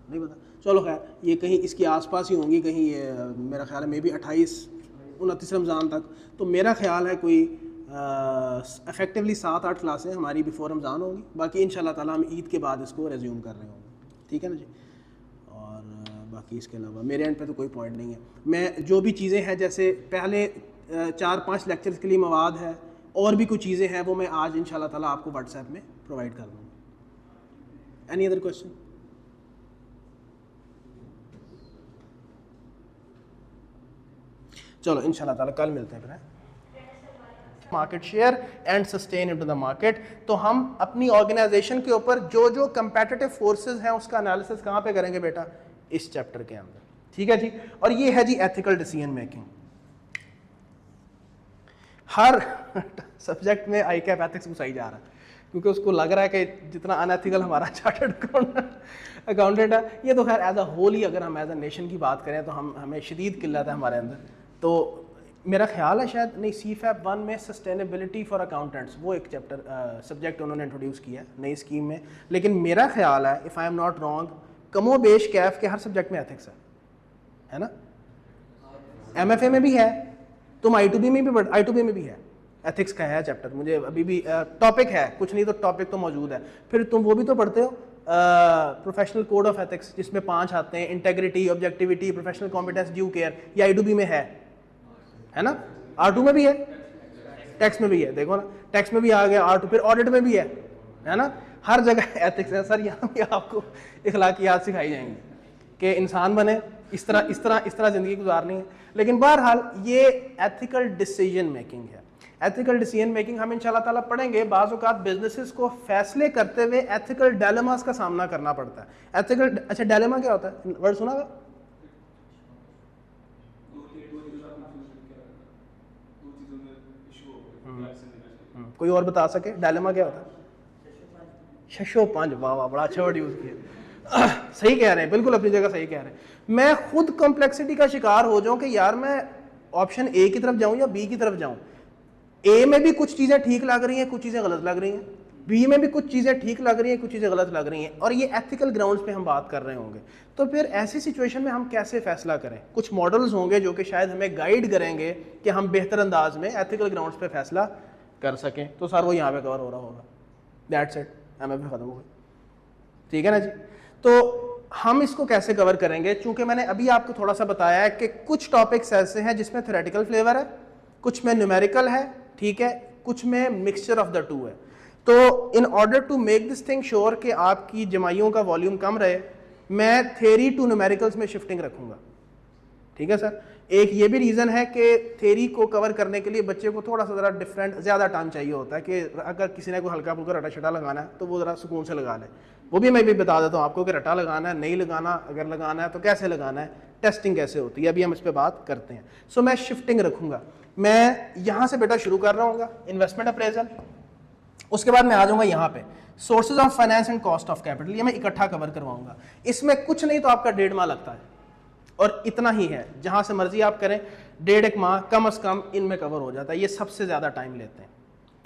नहीं पता, चलो खैर ये कहीं इसके आसपास ही होंगी, कहीं ये मेरा ख्याल है मे बी 28-29 रमज़ान तक। तो मेरा ख्याल है कोई इफेक्टिवली 7-8 क्लासें हमारी बिफोर रमज़ान होंगी। बाकी इंशाल्लाह ताला हम ईद के बाद इसको रेज्यूम कर रहे होंगे, ठीक है ना जी। और बाकी इसके अलावा मेरे एंड पे तो कोई पॉइंट नहीं है। मैं जो भी चीज़ें हैं, जैसे पहले 4-5 लेक्चर्स के लिए मवाद है, और भी कुछ चीज़ें हैं, वो मैं आज इंशाल्लाह ताला आपको व्हाट्सएप में प्रोवाइड कर दूँगा। Any other question? चलो इंशाल्लाह ताला कल मिलते हैं फिर। Market share and sustain into the market. तो हम अपनी ऑर्गेनाइजेशन के ऊपर जो जो कंपेटिटिव फोर्सेस हैं उसका एनालिसिस कहाँ पे करेंगे बेटा? इस चैप्टर के अंदर, ठीक है जी। और ये है जी एथिकल डिसीजन मेकिंग। हर सब्जेक्ट में ICAP एथिक्स घुसाई जा रहा है, क्योंकि उसको लग रहा है कि जितना अनएथिकल हमारा चार्टर्ड अकाउंटेंट है, ये तो खैर एज अ होल ही अगर हम एज अ नेशन की बात करें तो हमें शदीद किल्लत है हमारे अंदर। तो मेरा ख्याल है शायद नहीं, CFAP 1 में सस्टेनेबिलिटी फॉर अकाउंटेंट्स वो एक चैप्टर सब्जेक्ट उन्होंने इंट्रोड्यूस किया है नई स्कीम में। लेकिन मेरा ख्याल है, if I am not wrong, कमोबेश कैफ के हर सब्जेक्ट में एथिक्स है ना। MFA में भी है, तुम I2B में भी है, एथिक्स का है चैप्टर। मुझे अभी भी टॉपिक है, कुछ नहीं तो टॉपिक तो मौजूद है। फिर तुम वो भी तो पढ़ते हो प्रोफेशनल कोड ऑफ एथिक्स, जिसमें 5 आते हैं, integrity, objectivity, professional competence, due care. ये I2B में है ना। R2 में भी है, टैक्स में भी है, देखो ना टैक्स में भी आ गया R2, फिर ऑडिट में भी है ना। हर जगह एथिक्स है सर। यहाँ भी आपको इखलाकियात सिखाई जाएंगी कि इंसान बने, इस तरह ज़िंदगी गुजारनी है। लेकिन बहरहाल ये एथिकल डिसीजन मेकिंग है। एथिकल डिसीजन मेकिंग हम इंशाल्लाह ताला पढ़ेंगे। बाज़ औक़ात बिजनेसेस को फैसले करते हुए एथिकल डायलेमास का सामना करना पड़ता है। एथिकल, अच्छा डायलेमा क्या होता है, वर्ड सुना था? कोई और बता सके डायलेमा क्या होता है? शशोपंज, वाह वाह, बड़ा अच्छा वर्ड यूज़ किया। सही कह रहे हैं, बिल्कुल अपनी जगह सही कह रहे हैं। मैं खुद कॉम्प्लेक्सिटी का शिकार हो जाऊं कि यार मैं ऑप्शन A की तरफ जाऊं या B की तरफ जाऊं। A में भी कुछ चीज़ें ठीक लग रही हैं, कुछ चीज़ें गलत लग रही हैं, B में भी कुछ चीज़ें ठीक लग रही हैं, कुछ चीज़ें गलत लग रही हैं, और ये एथिकल ग्राउंड्स पे हम बात कर रहे होंगे। तो फिर ऐसी सिचुएशन में हम कैसे फैसला करें? कुछ मॉडल्स होंगे जो कि शायद हमें गाइड करेंगे कि हम बेहतर अंदाज में एथिकल ग्राउंड्स पे फैसला कर सकें। तो सर वो यहाँ पे कवर हो रहा होगा। दैट्स इट, MFA खत्म हो गई, ठीक है ना जी। तो हम इसको कैसे कवर करेंगे? चूंकि मैंने अभी आपको थोड़ा सा बताया है कि कुछ टॉपिक्स ऐसे हैं जिसमें थ्योरेटिकल फ्लेवर है, कुछ में न्यूमेरिकल है, ठीक है, कुछ में मिक्सचर ऑफ द टू है। तो in order to make this thing sure कि आपकी जमाइयों का वॉल्यूम कम रहे, मैं थ्योरी टू न्यूमेरिकल्स में शिफ्टिंग रखूंगा, ठीक है सर। एक ये भी रीज़न है कि थ्योरी को कवर करने के लिए बच्चे को थोड़ा सा ज़रा डिफरेंट ज़्यादा टाइम चाहिए होता है कि अगर किसी ने कोई हल्का फुल्का रटा शटा लगाना है तो वो ज़रा सुकून से लगा ले। वो भी मैं भी बता देता हूँ आपको कि रटा लगाना है, नहीं लगाना, अगर लगाना है तो कैसे लगाना है, टेस्टिंग कैसे होती है, अभी हम इस पर बात करते हैं। सो मैं शिफ्टिंग रखूँगा। मैं यहाँ से बेटा शुरू कर रहा हूँ इन्वेस्टमेंट अप्रेजल, उसके बाद मैं आ जाऊँगा यहाँ पे sources of finance and cost of capital, ये मैं इकट्ठा कवर करवाऊंगा। इसमें कुछ नहीं तो आपका 1.5 माह लगता है, और इतना ही है, जहां से मर्जी आप करें 1.5 माह कम से कम इनमें कवर हो जाता है। ये सबसे ज्यादा टाइम लेते हैं,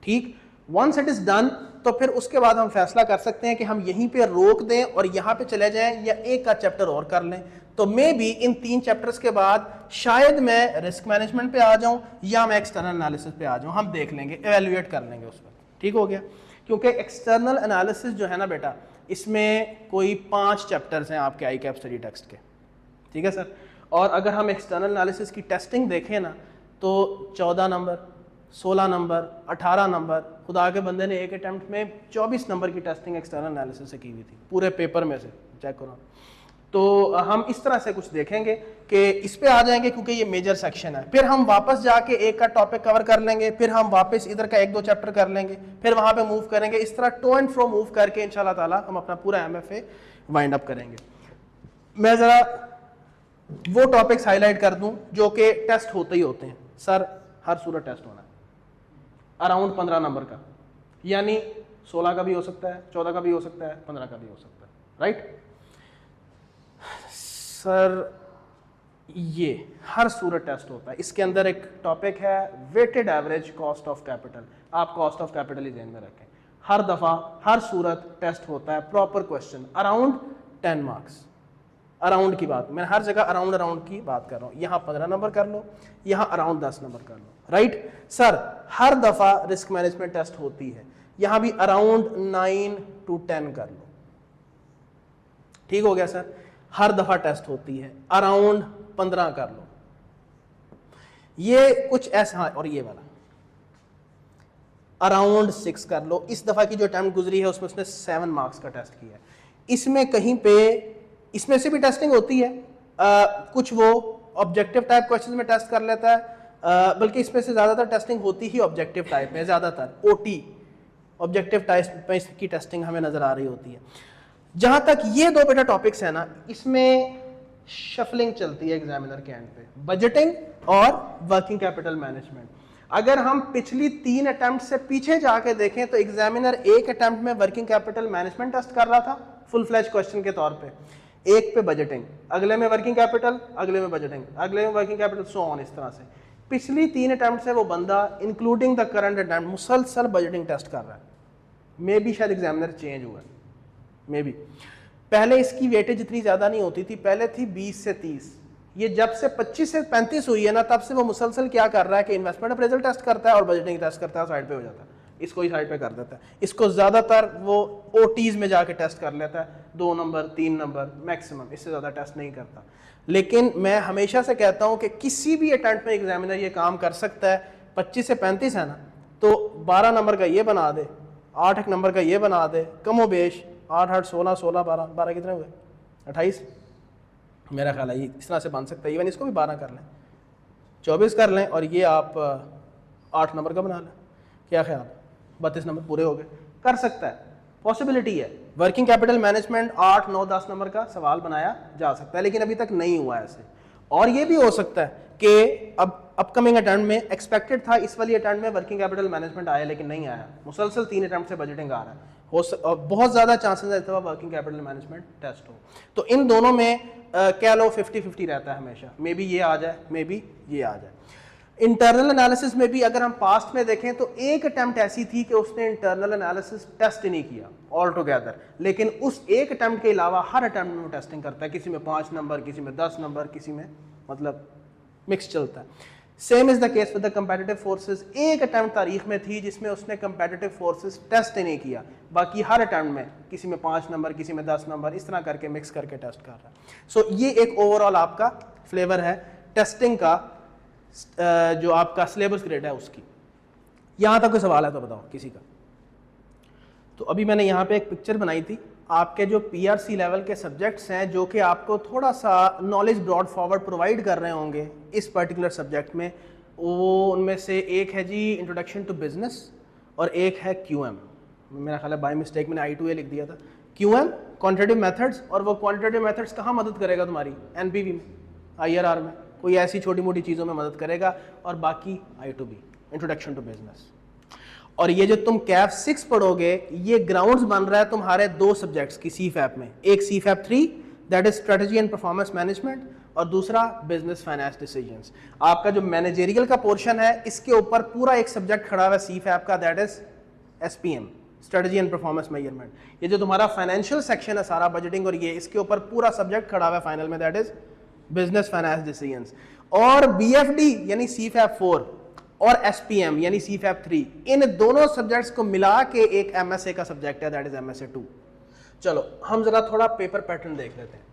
ठीक। वंस इट इज डन तो फिर उसके बाद हम फैसला कर सकते हैं कि हम यहीं पे रोक दें और यहां पे चले जाएं या एक का चैप्टर और कर लें। तो मे बी इन 3 चैप्टर्स के बाद शायद मैं रिस्क मैनेजमेंट पे आ जाऊं या मैं एक्सटर्नल एनालिसिस पे आ जाऊं, हम देख लेंगे, एवेल्युएट कर लेंगे उस पर, ठीक हो गया। क्योंकि एक्सटर्नल एनालिसिस जो है ना बेटा, इसमें कोई 5 चैप्टर्स हैं आपके आई कैप स्टडी टेक्स्ट के, ठीक है सर। और अगर हम एक्सटर्नल एनालिसिस की टेस्टिंग देखें ना तो 14 नंबर, 16 नंबर, 18 नंबर, खुदा के बंदे ने एक अटैम्प्ट में 24 नंबर की टेस्टिंग एक्सटर्नल एनालिसिस से की हुई थी, पूरे पेपर में से, चेक करो। तो हम इस तरह से कुछ देखेंगे कि इस पे आ जाएंगे क्योंकि ये मेजर सेक्शन है। फिर हम वापस जाके एक का टॉपिक कवर कर लेंगे, फिर हम वापस इधर का 1-2 चैप्टर कर लेंगे, फिर वहां पे मूव करेंगे। इस तरह टू एंड फ्रो मूव करके इंशाल्लाह ताला हम अपना पूरा MFA वाइंड अप करेंगे। मैं जरा वो टॉपिक्स हाईलाइट कर दूं जो कि टेस्ट होते ही होते हैं सर, हर सूरत टेस्ट होना है अराउंड 15 नंबर का, यानी 16 का भी हो सकता है, 14 का भी हो सकता है, 15 का भी हो सकता है, राइट सर। ये हर सूरत टेस्ट होता है। इसके अंदर एक टॉपिक है weighted average cost of capital, आप कॉस्ट ऑफ कैपिटल ही ध्यान में रखें। हर दफा हर सूरत टेस्ट होता है, proper question, around 10 marks. Around की बात, मैं हर जगह अराउंड की बात कर रहा हूँ। यहाँ 15 नंबर कर लो, यहाँ अराउंड 10 नंबर कर लो, राइट सर। हर दफा रिस्क मैनेजमेंट टेस्ट होती है, यहाँ भी अराउंड 9 to 10 कर लो, ठीक हो गया सर। हर दफा टेस्ट होती है, अराउंड 15 कर लो। ये कुछ ऐसा, हाँ, और ये वाला अराउंड 6 कर लो। इस दफा की जो अटेम्प्ट गुजरी है उसमें उसने 7 मार्क्स का टेस्ट किया है। इसमें कहीं पे इसमें से भी टेस्टिंग होती है, कुछ वो ऑब्जेक्टिव टाइप क्वेश्चन में टेस्ट कर लेता है, बल्कि इसमें से ज्यादातर टेस्टिंग होती ही ऑब्जेक्टिव टाइप में, ज्यादातर OT ऑब्जेक्टिव टाइप में इसकी टेस्टिंग हमें नजर आ रही होती है। जहां तक ये 2 बेटा टॉपिक्स है ना, इसमें शफलिंग चलती है एग्जामिनर के एंड पे, बजटिंग और वर्किंग कैपिटल मैनेजमेंट। अगर हम पिछली 3 अटेम्प्ट से पीछे जाके देखें तो एग्जामिनर एक अटेम्प्ट में वर्किंग कैपिटल मैनेजमेंट टेस्ट कर रहा था फुल फ्लैश क्वेश्चन के तौर पे, एक पे बजटिंग, अगले में वर्किंग कैपिटल, अगले में बजटिंग, अगले में वर्किंग कैपिटल, सो ऑन। इस तरह से पिछली 3 अटेम्प्ट से वो बंदा इंक्लूडिंग द करंट अटेम्प्ट मुसलसल बजटिंग टेस्ट कर रहा है। मे बी शायद एग्जामिनर चेंज हुआ है, मे बी। पहले इसकी वेटेज इतनी ज्यादा नहीं होती थी, पहले थी 20 से 30। ये जब से 25 से 35 हुई है ना, तब से वो मुसलसल क्या कर रहा है कि इन्वेस्टमेंट अप्रेजल टेस्ट करता है और बजटिंग टेस्ट करता है, साइड पे हो जाता है, इसको ही साइड पे कर देता है। इसको ज्यादातर वो OTs में जाके टेस्ट कर लेता है, 2 नंबर 3 नंबर मैक्सिमम, इससे ज्यादा टेस्ट नहीं करता। लेकिन मैं हमेशा से कहता हूं कि किसी भी अटेम्प्ट में एग्जामिनर ये काम कर सकता है। 25 से 35 है ना, तो 12 नंबर का ये बना दे, 8 नंबर का ये बना दे, कमोबेश 8 8 16 16 12 12 कितने हुए 28, मेरा ख्याल है ये इस तरह से बन सकता है। इवन इसको भी 12 कर लें, 24 कर लें, और ये आप 8 नंबर का बना लें, क्या ख्याल, 32 नंबर पूरे हो गए। कर सकता है, पॉसिबिलिटी है। वर्किंग कैपिटल मैनेजमेंट 8 9 10 नंबर का सवाल बनाया जा सकता है, लेकिन अभी तक नहीं हुआ ऐसे। और ये भी हो सकता है कि अब अपकमिंग अटेम्प्ट में एक्सपेक्टेड था इस वाली अटेम्प्ट में वर्किंग कैपिटल मैनेजमेंट आया, लेकिन नहीं आया, मुसलसल 3 अटेम्प्ट से बजटिंग आ रहा है। बहुत ज्यादा चांसेस रहता है वर्किंग कैपिटल मैनेजमेंट टेस्ट हो। तो इन दोनों में कह लो 50-50 रहता है हमेशा, मे बी ये आ जाए, मे बी ये आ जाए। इंटरनल एनालिसिस में भी अगर हम पास्ट में देखें तो एक अटेम्प्ट ऐसी थी कि उसने इंटरनल एनालिसिस टेस्ट नहीं किया ऑल टुगेदर, लेकिन उस एक अटेम्प्ट के अलावा हर अटेम्प्ट में वो टेस्टिंग करता है, किसी में 5 नंबर, किसी में 10 नंबर, किसी में मतलब मिक्स चलता है। Same is the case with the competitive forces. एक अटेम्प्ट तारीख में थी जिसमें उसने कंपेटिटिव फोर्सेस टेस्ट ही नहीं किया, बाकी हर अटेम्प्ट में किसी में 5 नंबर, किसी में 10 नंबर, इस तरह करके मिक्स करके टेस्ट कर रहा है। सो ये एक ओवरऑल आपका फ्लेवर है टेस्टिंग का जो आपका सिलेबस ग्रेड है उसकी। यहाँ तक कोई सवाल है तो बताओ किसी का। तो अभी मैंने यहाँ पे एक पिक्चर बनाई थी, आपके जो PRC लेवल के सब्जेक्ट्स हैं जो कि आपको थोड़ा सा नॉलेज ब्रॉड फॉरवर्ड प्रोवाइड कर रहे होंगे इस पर्टिकुलर सब्जेक्ट में, वो उनमें से एक है जी इंट्रोडक्शन टू बिजनेस और एक है QM। मेरा ख्याल है बाय मिस्टेक मैंने I2A लिख दिया था। QM क्वांटिटेटिव मेथड्स, और वो क्वांटिटेटिव मेथड्स कहाँ मदद करेगा तुम्हारी NPV में, IRR में, कोई ऐसी छोटी मोटी चीज़ों में मदद करेगा, और बाकी I2B इंट्रोडक्शन टू बिजनेस। और ये जो तुम कैफ 6 पढ़ोगे ये ग्राउंड्स बन रहा है तुम्हारे दो सब्जेक्ट्स की CFAP में, एक CFAP 3 that is strategy and performance management, और दूसरा बिजनेस फाइनेंस डिसीजंस। आपका जो मैनेजरियल का पोर्शन है इसके ऊपर पूरा एक सब्जेक्ट खड़ा हुआ है CFAP का, that is SPM strategy and performance measurement. ये जो तुम्हारा फाइनेंशियल सेक्शन है सारा बजटिंग और ये, इसके ऊपर पूरा सब्जेक्ट खड़ा हुआ है फाइनल में, that is business finance decisions. और BFD यानी CFAP 4 और SPM यानी CFAP 3, इन दोनों सब्जेक्ट्स को मिला के एक MSA का सब्जेक्ट है, दैट इज MSA 2। चलो हम जरा थोड़ा पेपर पैटर्न देख लेते हैं।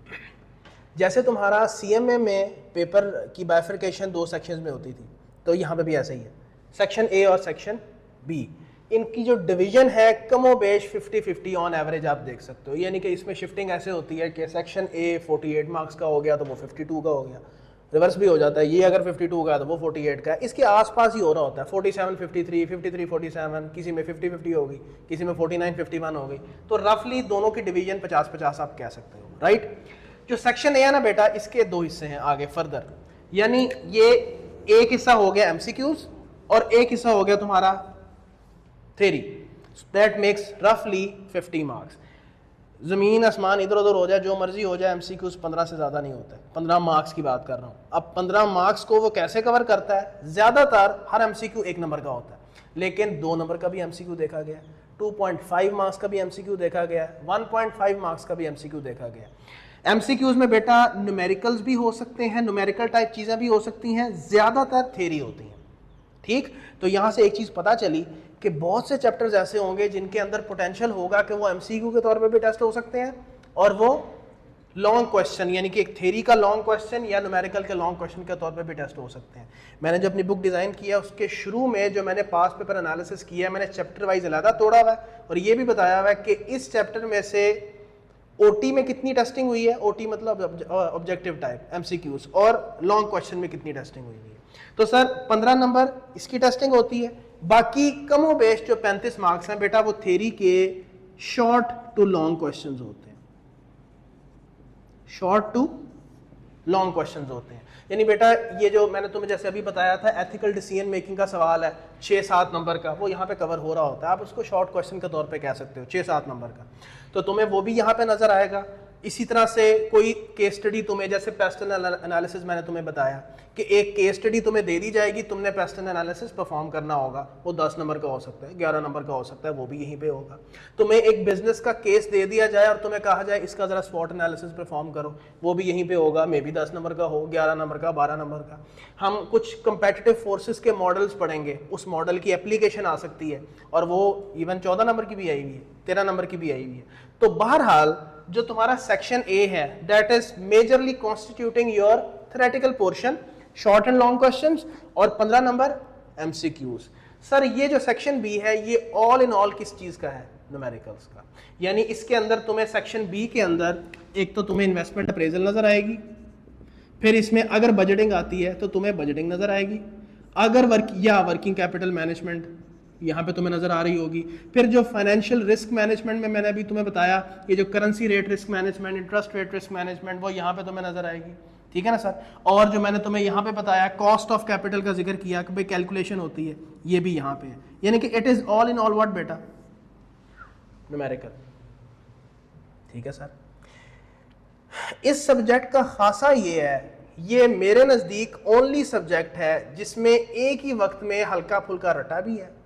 जैसे तुम्हारा CMA में पेपर की बाइफरकेशन 2 सेक्शंस में होती थी, तो यहाँ पे भी ऐसा ही है, सेक्शन A और सेक्शन B। इनकी जो डिवीजन है कमोबेश 50-50 ऑन एवरेज आप देख सकते हो, यानी कि इसमें शिफ्टिंग ऐसे होती है कि सेक्शन A 48 मार्क्स का हो गया तो वो 52 का हो गया, रिवर्स भी हो जाता है, ये अगर 52 का है तो वो 48 का है, इसके आसपास ही हो रहा होता है, 47 53 53 47, किसी में 50-50 होगी, किसी में 49 51 हो गई, तो रफली दोनों की डिवीजन 50-50 आप कह सकते हो, राइट। जो सेक्शन ए है ना बेटा, इसके 2 हिस्से हैं आगे फर्दर, यानी ये एक हिस्सा हो गया MCQs और एक हिस्सा हो गया तुम्हारा थ्योरी, दैट मेक्स रफली 50 मार्क्स। जमीन आसमान इधर उधर हो जाए, जो मर्जी हो जाए, MCQs 15 से ज़्यादा नहीं होता है, 15 मार्क्स की बात कर रहा हूँ। अब 15 मार्क्स को वो कैसे कवर करता है, ज़्यादातर हर MCQ 1 नंबर का होता है, लेकिन 2 नंबर का भी MCQ देखा गया, 2.5 मार्क्स का भी MCQ देखा गया, 1.5 मार्क्स का भी MCQ देखा गया। MCQs में बेटा न्यूमेरिकल्स भी हो सकते हैं, न्यूमेरिकल टाइप चीज़ें भी हो सकती हैं, ज़्यादातर थ्योरी होती हैं, ठीक। तो यहाँ से एक चीज़ पता चली कि बहुत से चैप्टर्स ऐसे होंगे जिनके अंदर पोटेंशियल होगा कि वो MCQ के तौर पे भी टेस्ट हो सकते हैं, और वो लॉन्ग क्वेश्चन यानी कि एक थ्योरी का लॉन्ग क्वेश्चन या न्यूमेरिकल के लॉन्ग क्वेश्चन के तौर पे भी टेस्ट हो सकते हैं। मैंने जो अपनी बुक डिज़ाइन किया उसके शुरू में जो मैंने पास पेपर एनालिसिस किया है, मैंने चैप्टर वाइज अलहदा तोड़ा हुआ है, और ये भी बताया हुआ है कि इस चैप्टर में से OT में कितनी टेस्टिंग हुई है, OT मतलब ऑब्जेक्टिव टाइप MCQs, और लॉन्ग क्वेश्चन में कितनी टेस्टिंग हुई है। तो सर 15 नंबर इसकी टेस्टिंग होती है, बाकी कमोबेश जो 35 मार्क्स हैं बेटा वो थ्योरी के शॉर्ट टू लॉन्ग क्वेश्चंस होते हैं, शॉर्ट टू लॉन्ग क्वेश्चंस होते हैं। यानी बेटा ये जो मैंने तुम्हें जैसे अभी बताया था एथिकल डिसीजन मेकिंग का सवाल है 6-7 नंबर का, वो यहाँ पे कवर हो रहा होता है, आप उसको शॉर्ट क्वेश्चन के तौर पे कह सकते हो 6-7 नंबर का, तो तुम्हें वो भी यहाँ पे नजर आएगा। इसी तरह से कोई केस स्टडी तुम्हें, जैसे पेस्ट एनालिसिस मैंने तुम्हें बताया कि एक केस स्टडी तुम्हें दे दी जाएगी, तुमने पेस्ट एनालिसिस परफॉर्म करना होगा, वो 10 नंबर का हो सकता है, 11 नंबर का हो सकता है, वो भी यहीं पे होगा। तुम्हें एक बिजनेस का केस दे दिया जाए और तुम्हें कहा जाए इसका जरा स्पॉट एनालिसिस परफॉर्म करो, वो भी यहीं पे होगा, मे बी 10 नंबर का हो, 11 नंबर का, 12 नंबर का। हम कुछ कंपेटिटिव फोर्सेस के मॉडल्स पढ़ेंगे, उस मॉडल की एप्लीकेशन आ सकती है, और वो इवन 14 नंबर की भी आई हुई है, 13 नंबर की भी आई हुई है। तो बहरहाल जो तुम्हारा सेक्शन ए है that is majorly constituting your theoretical portion, short and long questions, और 15 नंबर MCQs। सर ये जो सेक्शन बी है ये ऑल इन ऑल किस चीज का है, न्यूमेरिकल्स का। यानी इसके अंदर तुम्हें सेक्शन बी के अंदर एक तो तुम्हें इन्वेस्टमेंट अप्रेजल नजर आएगी, फिर इसमें अगर बजटिंग आती है तो तुम्हें बजटिंग नजर आएगी, अगर वर्किंग कैपिटल मैनेजमेंट यहाँ पे तुम्हें नजर आ रही होगी, फिर जो फाइनेंशियल रिस्क मैनेजमेंट में मैंने अभी तुम्हें बताया ये जो currency rate risk management, interest rate risk management, वो यहाँ पे तुम्हें नजर आएगी, ठीक है ना सर। और जो मैंने तुम्हें यहाँ पे बताया कॉस्ट ऑफ कैपिटल का जिक्र किया कि भाई कैलकुलेशन होती है, ये भी यहाँ पे है, यानी कि it is all in all what बेटा, न्यूमेरिकल, ठीक है सर। इस सब्जेक्ट का खासा ये है, ये मेरे नजदीक ओनली सब्जेक्ट है जिसमें एक ही वक्त में हल्का फुल्का रटा भी है,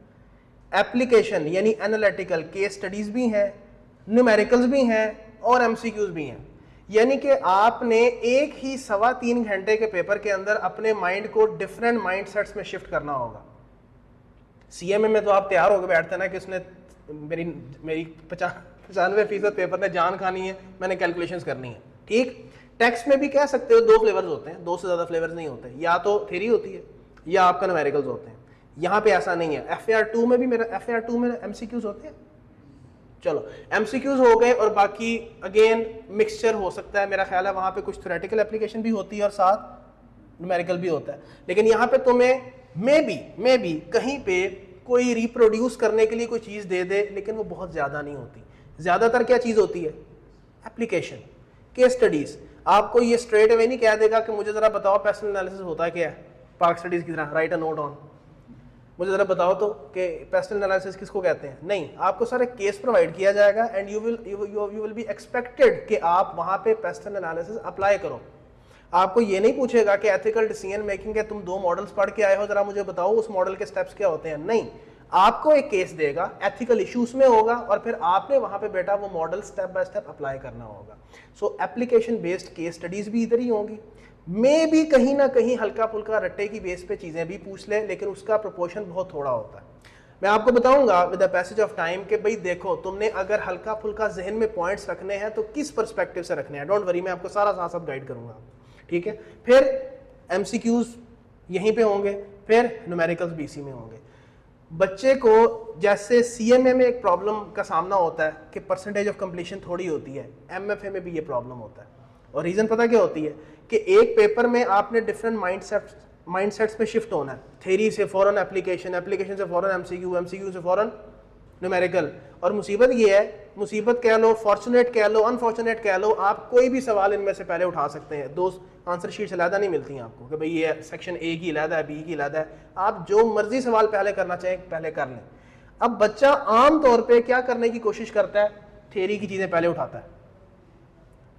एप्लीकेशन यानी एनालिटिकल केस स्टडीज भी हैं, न्यूमेरिकल्स भी हैं, और MCQs भी हैं। यानी कि आपने एक ही 3.25 घंटे के पेपर के अंदर अपने माइंड को डिफरेंट माइंडसेट्स में शिफ्ट करना होगा। CMA में तो आप तैयार होकर बैठते ना कि उसने मेरी 95% पेपर ने जान खानी है, मैंने कैलकुलेशंस करनी है, ठीक। टेक्स्ट में भी कह सकते हो 2 फ्लेवर्स होते हैं, 2 से ज़्यादा फ्लेवर्स नहीं होते, या तो थ्योरी होती है या आपका न्यूमेरिकल्स होते हैं। यहाँ पे ऐसा नहीं है। FAR2 में भी मेरा FAR2 में MCQs होते हैं। चलो MCQs हो गए और बाकी अगेन मिक्सचर हो सकता है, मेरा ख्याल है वहाँ पे कुछ थ्योरेटिकल एप्लीकेशन भी होती है और साथ न्यूमेरिकल भी होता है। लेकिन यहाँ पे तुम्हें मे बी कहीं पे कोई रिप्रोड्यूस करने के लिए कोई चीज़ दे दे, लेकिन वो बहुत ज़्यादा नहीं होती। ज़्यादातर क्या चीज़ होती है? Application, case studies. आपको ये स्ट्रेट अवे नहीं कह देगा कि मुझे ज़रा बताओ पेस्टल एनालिसिस होता है क्या है, पार्क स्टडीज़ की तरह राइट अ नोट ऑन, मुझे ज़रा बताओ तो कि पेस्टल एनालिसिस किसको कहते हैं। नहीं, आपको सारे केस प्रोवाइड किया जाएगा and you will be expected कि आप वहाँ पे पेस्टल एनालिसिस अप्लाई करो। आपको ये नहीं पूछेगा कि एथिकल डिसीजन मेकिंग है, तुम 2 मॉडल्स पढ़ के आए हो, जरा मुझे बताओ उस मॉडल के स्टेप्स क्या होते हैं। नहीं, आपको एक केस देगा, एथिकल इश्यूज में होगा और फिर आपने वहां पे बेटा वो model step by step apply करना होगा। सो एप्लीकेशन बेस्ड केस स्टडीज भी इधर ही होंगी। मे भी कहीं ना कहीं हल्का फुल्का रट्टे की बेस पे चीजें भी पूछ ले, लेकिन उसका प्रोपोर्शन बहुत थोड़ा होता है। मैं आपको बताऊंगा with the passage of time कि भाई देखो, तुमने अगर हल्का फुल्का जहन में पॉइंट्स रखने हैं तो किस पर्सपेक्टिव से रखने हैं। डोंट वरी, मैं आपको सारा साथ साथ गाइड करूंगा, ठीक है। फिर MCQs यहीं पे होंगे, फिर न्यूमेरिकल्स भी इसी में होंगे। बच्चे को जैसे CMA में एक प्रॉब्लम का सामना होता है कि परसेंटेज ऑफ कंप्लीशन थोड़ी होती है, MFA में भी ये प्रॉब्लम होता है। और रीज़न पता क्या होती है कि एक पेपर में आपने डिफरेंट माइंडसेट्स पे शिफ्ट होना है। थ्योरी से फौरन एप्लीकेशन, एप्लीकेशन से फौरन MCQ, MCQ से फौरन न्यूमेरिकल। और मुसीबत ये है, मुसीबत कह लो, फॉर्चुनेट कह लो, अनफॉर्चुनेट कह लो, आप कोई भी सवाल इनमें से पहले उठा सकते हैं। 2 आंसर शीट्स अलहदा नहीं मिलती हैं आपको कि भाई ये सेक्शन A की अलहदा है, B की अलहदा है। आप जो मर्जी सवाल पहले करना चाहें पहले कर लें। अब बच्चा आम तौर पे क्या करने की कोशिश करता है, थ्योरी की चीज़ें पहले उठाता है।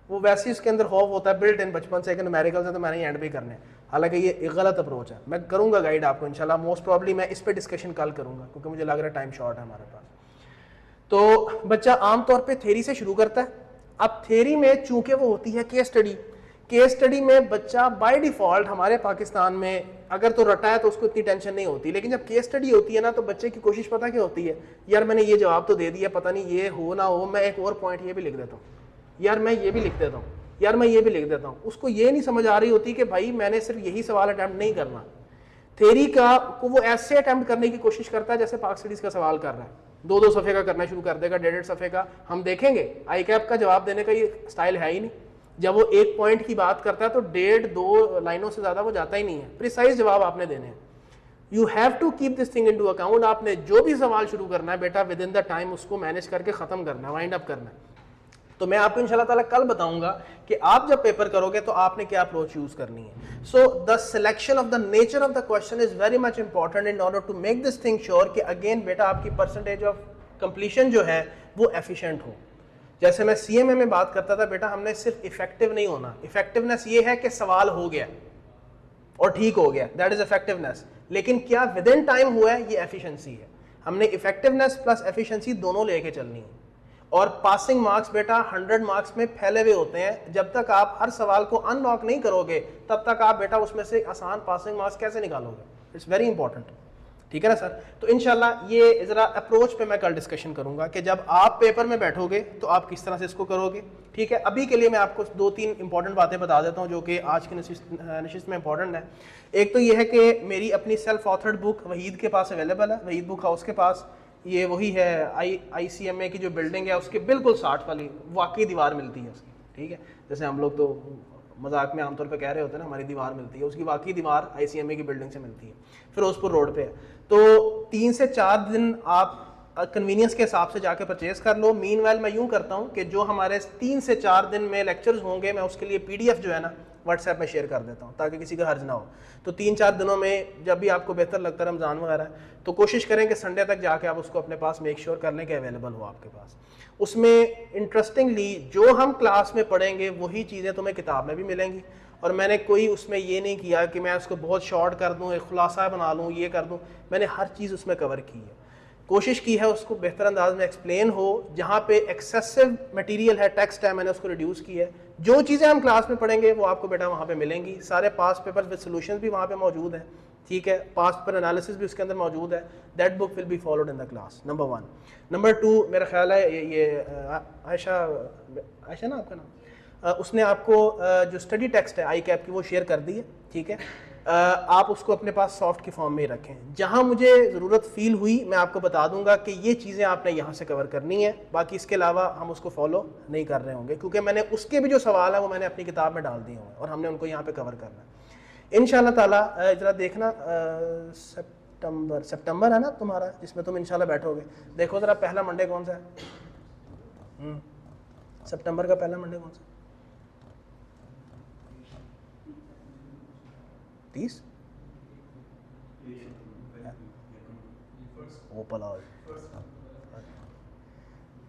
वो वैसे ही उसके अंदर खौफ होता है बिल्ट इन बचपन से कि न्यूमेरिकल्स है तो मैंने एंड भी करने। हालांकि ये एक गलत अप्रोच है। मैं करूंगा गाइड आपको इंशाल्लाह, मोस्ट प्रॉब्ली मैं इस पे डिस्कशन कल करूंगा क्योंकि मुझे लग रहा है टाइम शॉर्ट है हमारे पास। तो बच्चा आमतौर पे थ्योरी से शुरू करता है। अब थ्योरी में चूंकि वो होती है केस स्टडी, केस स्टडी में बच्चा बाय डिफॉल्ट हमारे पाकिस्तान में अगर तो रटा है तो उसको इतनी टेंशन नहीं होती। लेकिन जब केस स्टडी होती है ना, तो बच्चे की कोशिश पता क्या होती है, यार मैंने ये जवाब तो दे दिया, पता नहीं ये हो ना हो, मैं एक और पॉइंट ये भी लिख देता हूँ, यार मैं ये भी लिख देता हूँ, यार मैं ये भी लिख देता हूँ। उसको ये नहीं समझ आ रही होती कि भाई मैंने सिर्फ यही सवाल अटैम्प्ट नहीं करना। थ्योरी का को वो ऐसे अटैम्प्ट करने की कोशिश करता है जैसे पाक स्टडीज का सवाल कर रहा है। 2-2 सफ़े का करना शुरू कर देगा, 1.5 सफ़े का। हम देखेंगे आई कैप का जवाब देने का ये स्टाइल है ही नहीं। जब वो एक पॉइंट की बात करता है तो 1.5-2 लाइनों से ज़्यादा वो जाता ही नहीं है। प्रिसाइज जवाब आपने देने हैं। You have to keep this thing into account. आपने जो भी सवाल शुरू करना है बेटा, विद इन द टाइम उसको मैनेज करके ख़त्म करना है, वाइंड अप करना है। तो मैं आपको इंशाल्लाह ताला कल बताऊंगा कि आप जब पेपर करोगे तो आपने क्या अप्रोच यूज करनी है। So the selection of the nature of the question is very much important in order to make this thing sure कि अगेन बेटा आपकी परसेंटेज ऑफ कंप्लीशन जो है वो एफिशिएंट हो। जैसे मैं CMA में बात करता था, बेटा हमने सिर्फ इफेक्टिव नहीं होना। इफेक्टिवनेस ये है कि सवाल हो गया और ठीक हो गया, दैट इज इफेक्टिवनेस। लेकिन क्या विद इन टाइम हुआ है, ये एफिशिएंसी है। हमने इफेक्टिवनेस प्लस एफिशिएंसी दोनों लेके चलनी है। और पासिंग मार्क्स बेटा 100 मार्क्स में फैले हुए होते हैं। जब तक आप हर सवाल को अनलॉक नहीं करोगे तब तक आप बेटा उसमें से आसान पासिंग मार्क्स कैसे निकालोगे। इट्स वेरी इंपॉर्टेंट, ठीक है ना सर। तो इंशाल्लाह ये ज़रा अप्रोच पे मैं कल डिस्कशन करूंगा कि जब आप पेपर में बैठोगे तो आप किस तरह से इसको करोगे, ठीक है। अभी के लिए मैं आपको 2-3 इंपॉर्टेंट बातें बता देता हूँ जो कि आज की नशिस्त में इंपॉर्टेंट है। एक तो ये है कि मेरी अपनी सेल्फ ऑथर्ड बुक वहीद के पास अवेलेबल है, वहीद बुक हाउस के पास। ये वही है ICMA की जो बिल्डिंग है उसके बिल्कुल 60 वाली वाकई दीवार मिलती है उसकी, ठीक है। जैसे हम लोग तो मजाक में आमतौर पे कह रहे होते हैं ना हमारी दीवार मिलती है, उसकी वाकई दीवार ICMA की बिल्डिंग से मिलती है, फिरोजपुर रोड पे है। तो 3 से 4 दिन आप कन्वीनियंस के हिसाब से जाके परचेज कर लो। मीनवाइल मैं यूँ करता हूँ कि जो हमारे 3 से 4 दिन में लेक्चर्स होंगे मैं उसके लिए PDF जो है ना व्हाट्सएप में शेयर कर देता हूँ ताकि किसी का हर्ज ना हो। तो 3-4 दिनों में जब भी आपको बेहतर लगता है, रमज़ान वगैरह, तो कोशिश करें कि संडे तक जाके आप उसको अपने पास मेक श्योर कर लें कि अवेलेबल हो आपके पास। उसमें इंटरेस्टिंगली जो हम क्लास में पढ़ेंगे वही चीज़ें तुम्हें किताब में भी मिलेंगी। और मैंने कोई उसमें ये नहीं किया कि मैं उसको बहुत शॉर्ट कर दूँ, एक खुलासा बना लूँ, ये कर दूँ। मैंने हर चीज़ उसमें कवर की है, कोशिश की है उसको बेहतर अंदाज में एक्सप्लेन हो। जहाँ पे एक्सेसिव मटेरियल है, टेक्स्ट है, मैंने उसको रिड्यूस किया है। जो चीज़ें हम क्लास में पढ़ेंगे वो आपको बेटा वहाँ पे मिलेंगी। सारे पास पेपर्स विद सॉल्यूशंस भी वहाँ पे मौजूद हैं, ठीक है। पास पेपर एनालिसिस भी उसके अंदर मौजूद है। That book will be followed in the class, number 1। Number 2 मेरा ख्याल है ये आयशा ना आपका नाम, उसने आपको जो स्टडी टेक्स्ट है आई कैप की वो शेयर कर दी है, ठीक है। आप उसको अपने पास सॉफ्ट के फॉर्म में ही रखें। जहां मुझे ज़रूरत फील हुई मैं आपको बता दूंगा कि ये चीज़ें आपने यहाँ से कवर करनी है, बाकी इसके अलावा हम उसको फॉलो नहीं कर रहे होंगे, क्योंकि मैंने उसके भी जो सवाल है वो मैंने अपनी किताब में डाल दिए हुए हैं और हमने उनको यहाँ पे कवर करना है इंशाल्लाह ताला। ज़रा देखना सितंबर है ना तुम्हारा, जिसमें तुम इंशाल्लाह बैठोगे, देखो ज़रा पहला मंडे कौन सा है? सितंबर का पहला मंडे कौन सा? 30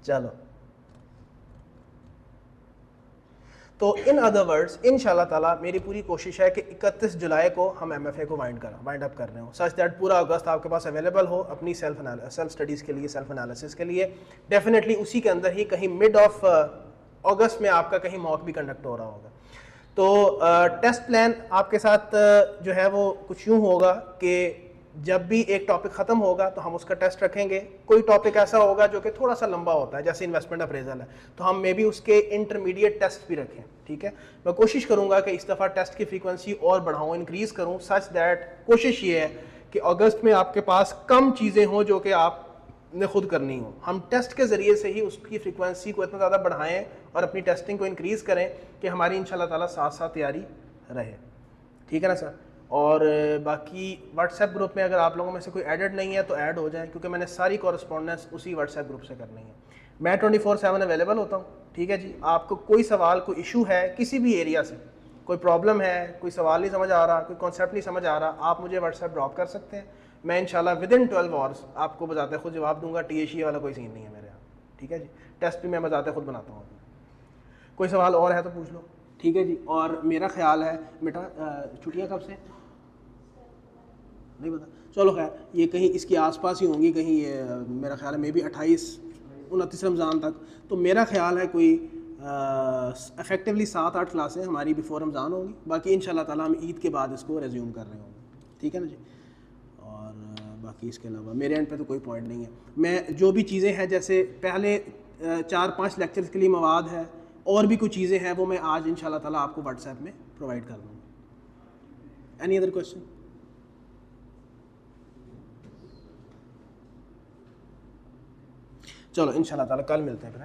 चलो, तो इन अदर वर्ड्स इंशाल्लाह ताला मेरी पूरी कोशिश है कि 31 जुलाई को हम MFA को वाइंड अप कर रहे हो, सच दैट पूरा अगस्त आपके पास अवेलेबल हो अपनी सेल्फ स्टडीज़ के लिए, सेल्फ एनालिसिस के लिए। डेफिनेटली उसी के अंदर ही कहीं मिड ऑफ अगस्त में आपका कहीं मॉक भी कंडक्ट हो रहा होगा। तो टेस्ट प्लान आपके साथ जो है वो कुछ यूँ होगा कि जब भी एक टॉपिक ख़त्म होगा तो हम उसका टेस्ट रखेंगे। कोई टॉपिक ऐसा होगा जो कि थोड़ा सा लंबा होता है, जैसे इन्वेस्टमेंट अप्रेजल है, तो हम मे बी उसके इंटरमीडिएट टेस्ट भी रखें, ठीक है। मैं कोशिश करूंगा कि इस दफ़ा टेस्ट की फ्रीक्वेंसी और बढ़ाऊँ, इंक्रीज़ करूँ, सच दैट कोशिश ये है कि अगस्त में आपके पास कम चीज़ें हों जो कि आपने खुद करनी हो। हम टेस्ट के ज़रिए से ही उसकी फ्रीक्वेंसी को इतना ज़्यादा बढ़ाएँ और अपनी टेस्टिंग को इंक्रीज़ करें कि हमारी इंशाल्लाह ताला साथ साथ तैयारी रहे, ठीक है ना सर। और बाकी व्हाट्सएप ग्रुप में अगर आप लोगों में से कोई एडेड नहीं है तो ऐड हो जाए, क्योंकि मैंने सारी कॉरस्पॉन्डेंस उसी व्हाट्सएप ग्रुप से करनी है। मैं 24/7 अवेलेबल होता हूँ, ठीक है जी। आपको कोई सवाल, कोई इशू है किसी भी एरिया से, कोई प्रॉब्लम है, कोई सवाल नहीं समझ आ रहा, कोई कॉन्सेप्ट नहीं समझ आ रहा, आप मुझे व्हाट्सएप ड्रॉप कर सकते हैं। मैं इंशाल्लाह विदिन 12 आवर्स आपको बजाते खुद जवाब दूंगा। THE वाला कोई सीन नहीं है मेरे यहाँ, ठीक है जी। टेस्ट भी मैं बजाते खुद बनाता हूँ। कोई सवाल और है तो पूछ लो, ठीक है जी। और मेरा ख्याल है बेटा छुट्टियाँ कब से नहीं पता, चलो खैर ये कहीं इसके आसपास ही होंगी, कहीं ये मेरा ख्याल है मे बी 28-29 रमज़ान तक। तो मेरा ख्याल है कोई इफेक्टिवली 7-8 क्लासें हमारी बिफोर रमज़ान होंगी। बाकी इंशाल्लाह ताला हम ईद के बाद इसको रेज्यूम कर रहे होंगे, ठीक है ना जी। और बाकी इसके अलावा मेरे एंड पे तो कोई पॉइंट नहीं है। मैं जो भी चीज़ें हैं, जैसे पहले 4-5 लेक्चर्स के लिए मवाद है और भी कुछ चीज़ें हैं, वो मैं आज इंशाल्लाह ताला आपको व्हाट्सएप में प्रोवाइड कर दूँगा। Any other question? चलो इंशाल्लाह ताला कल मिलते हैं फिर।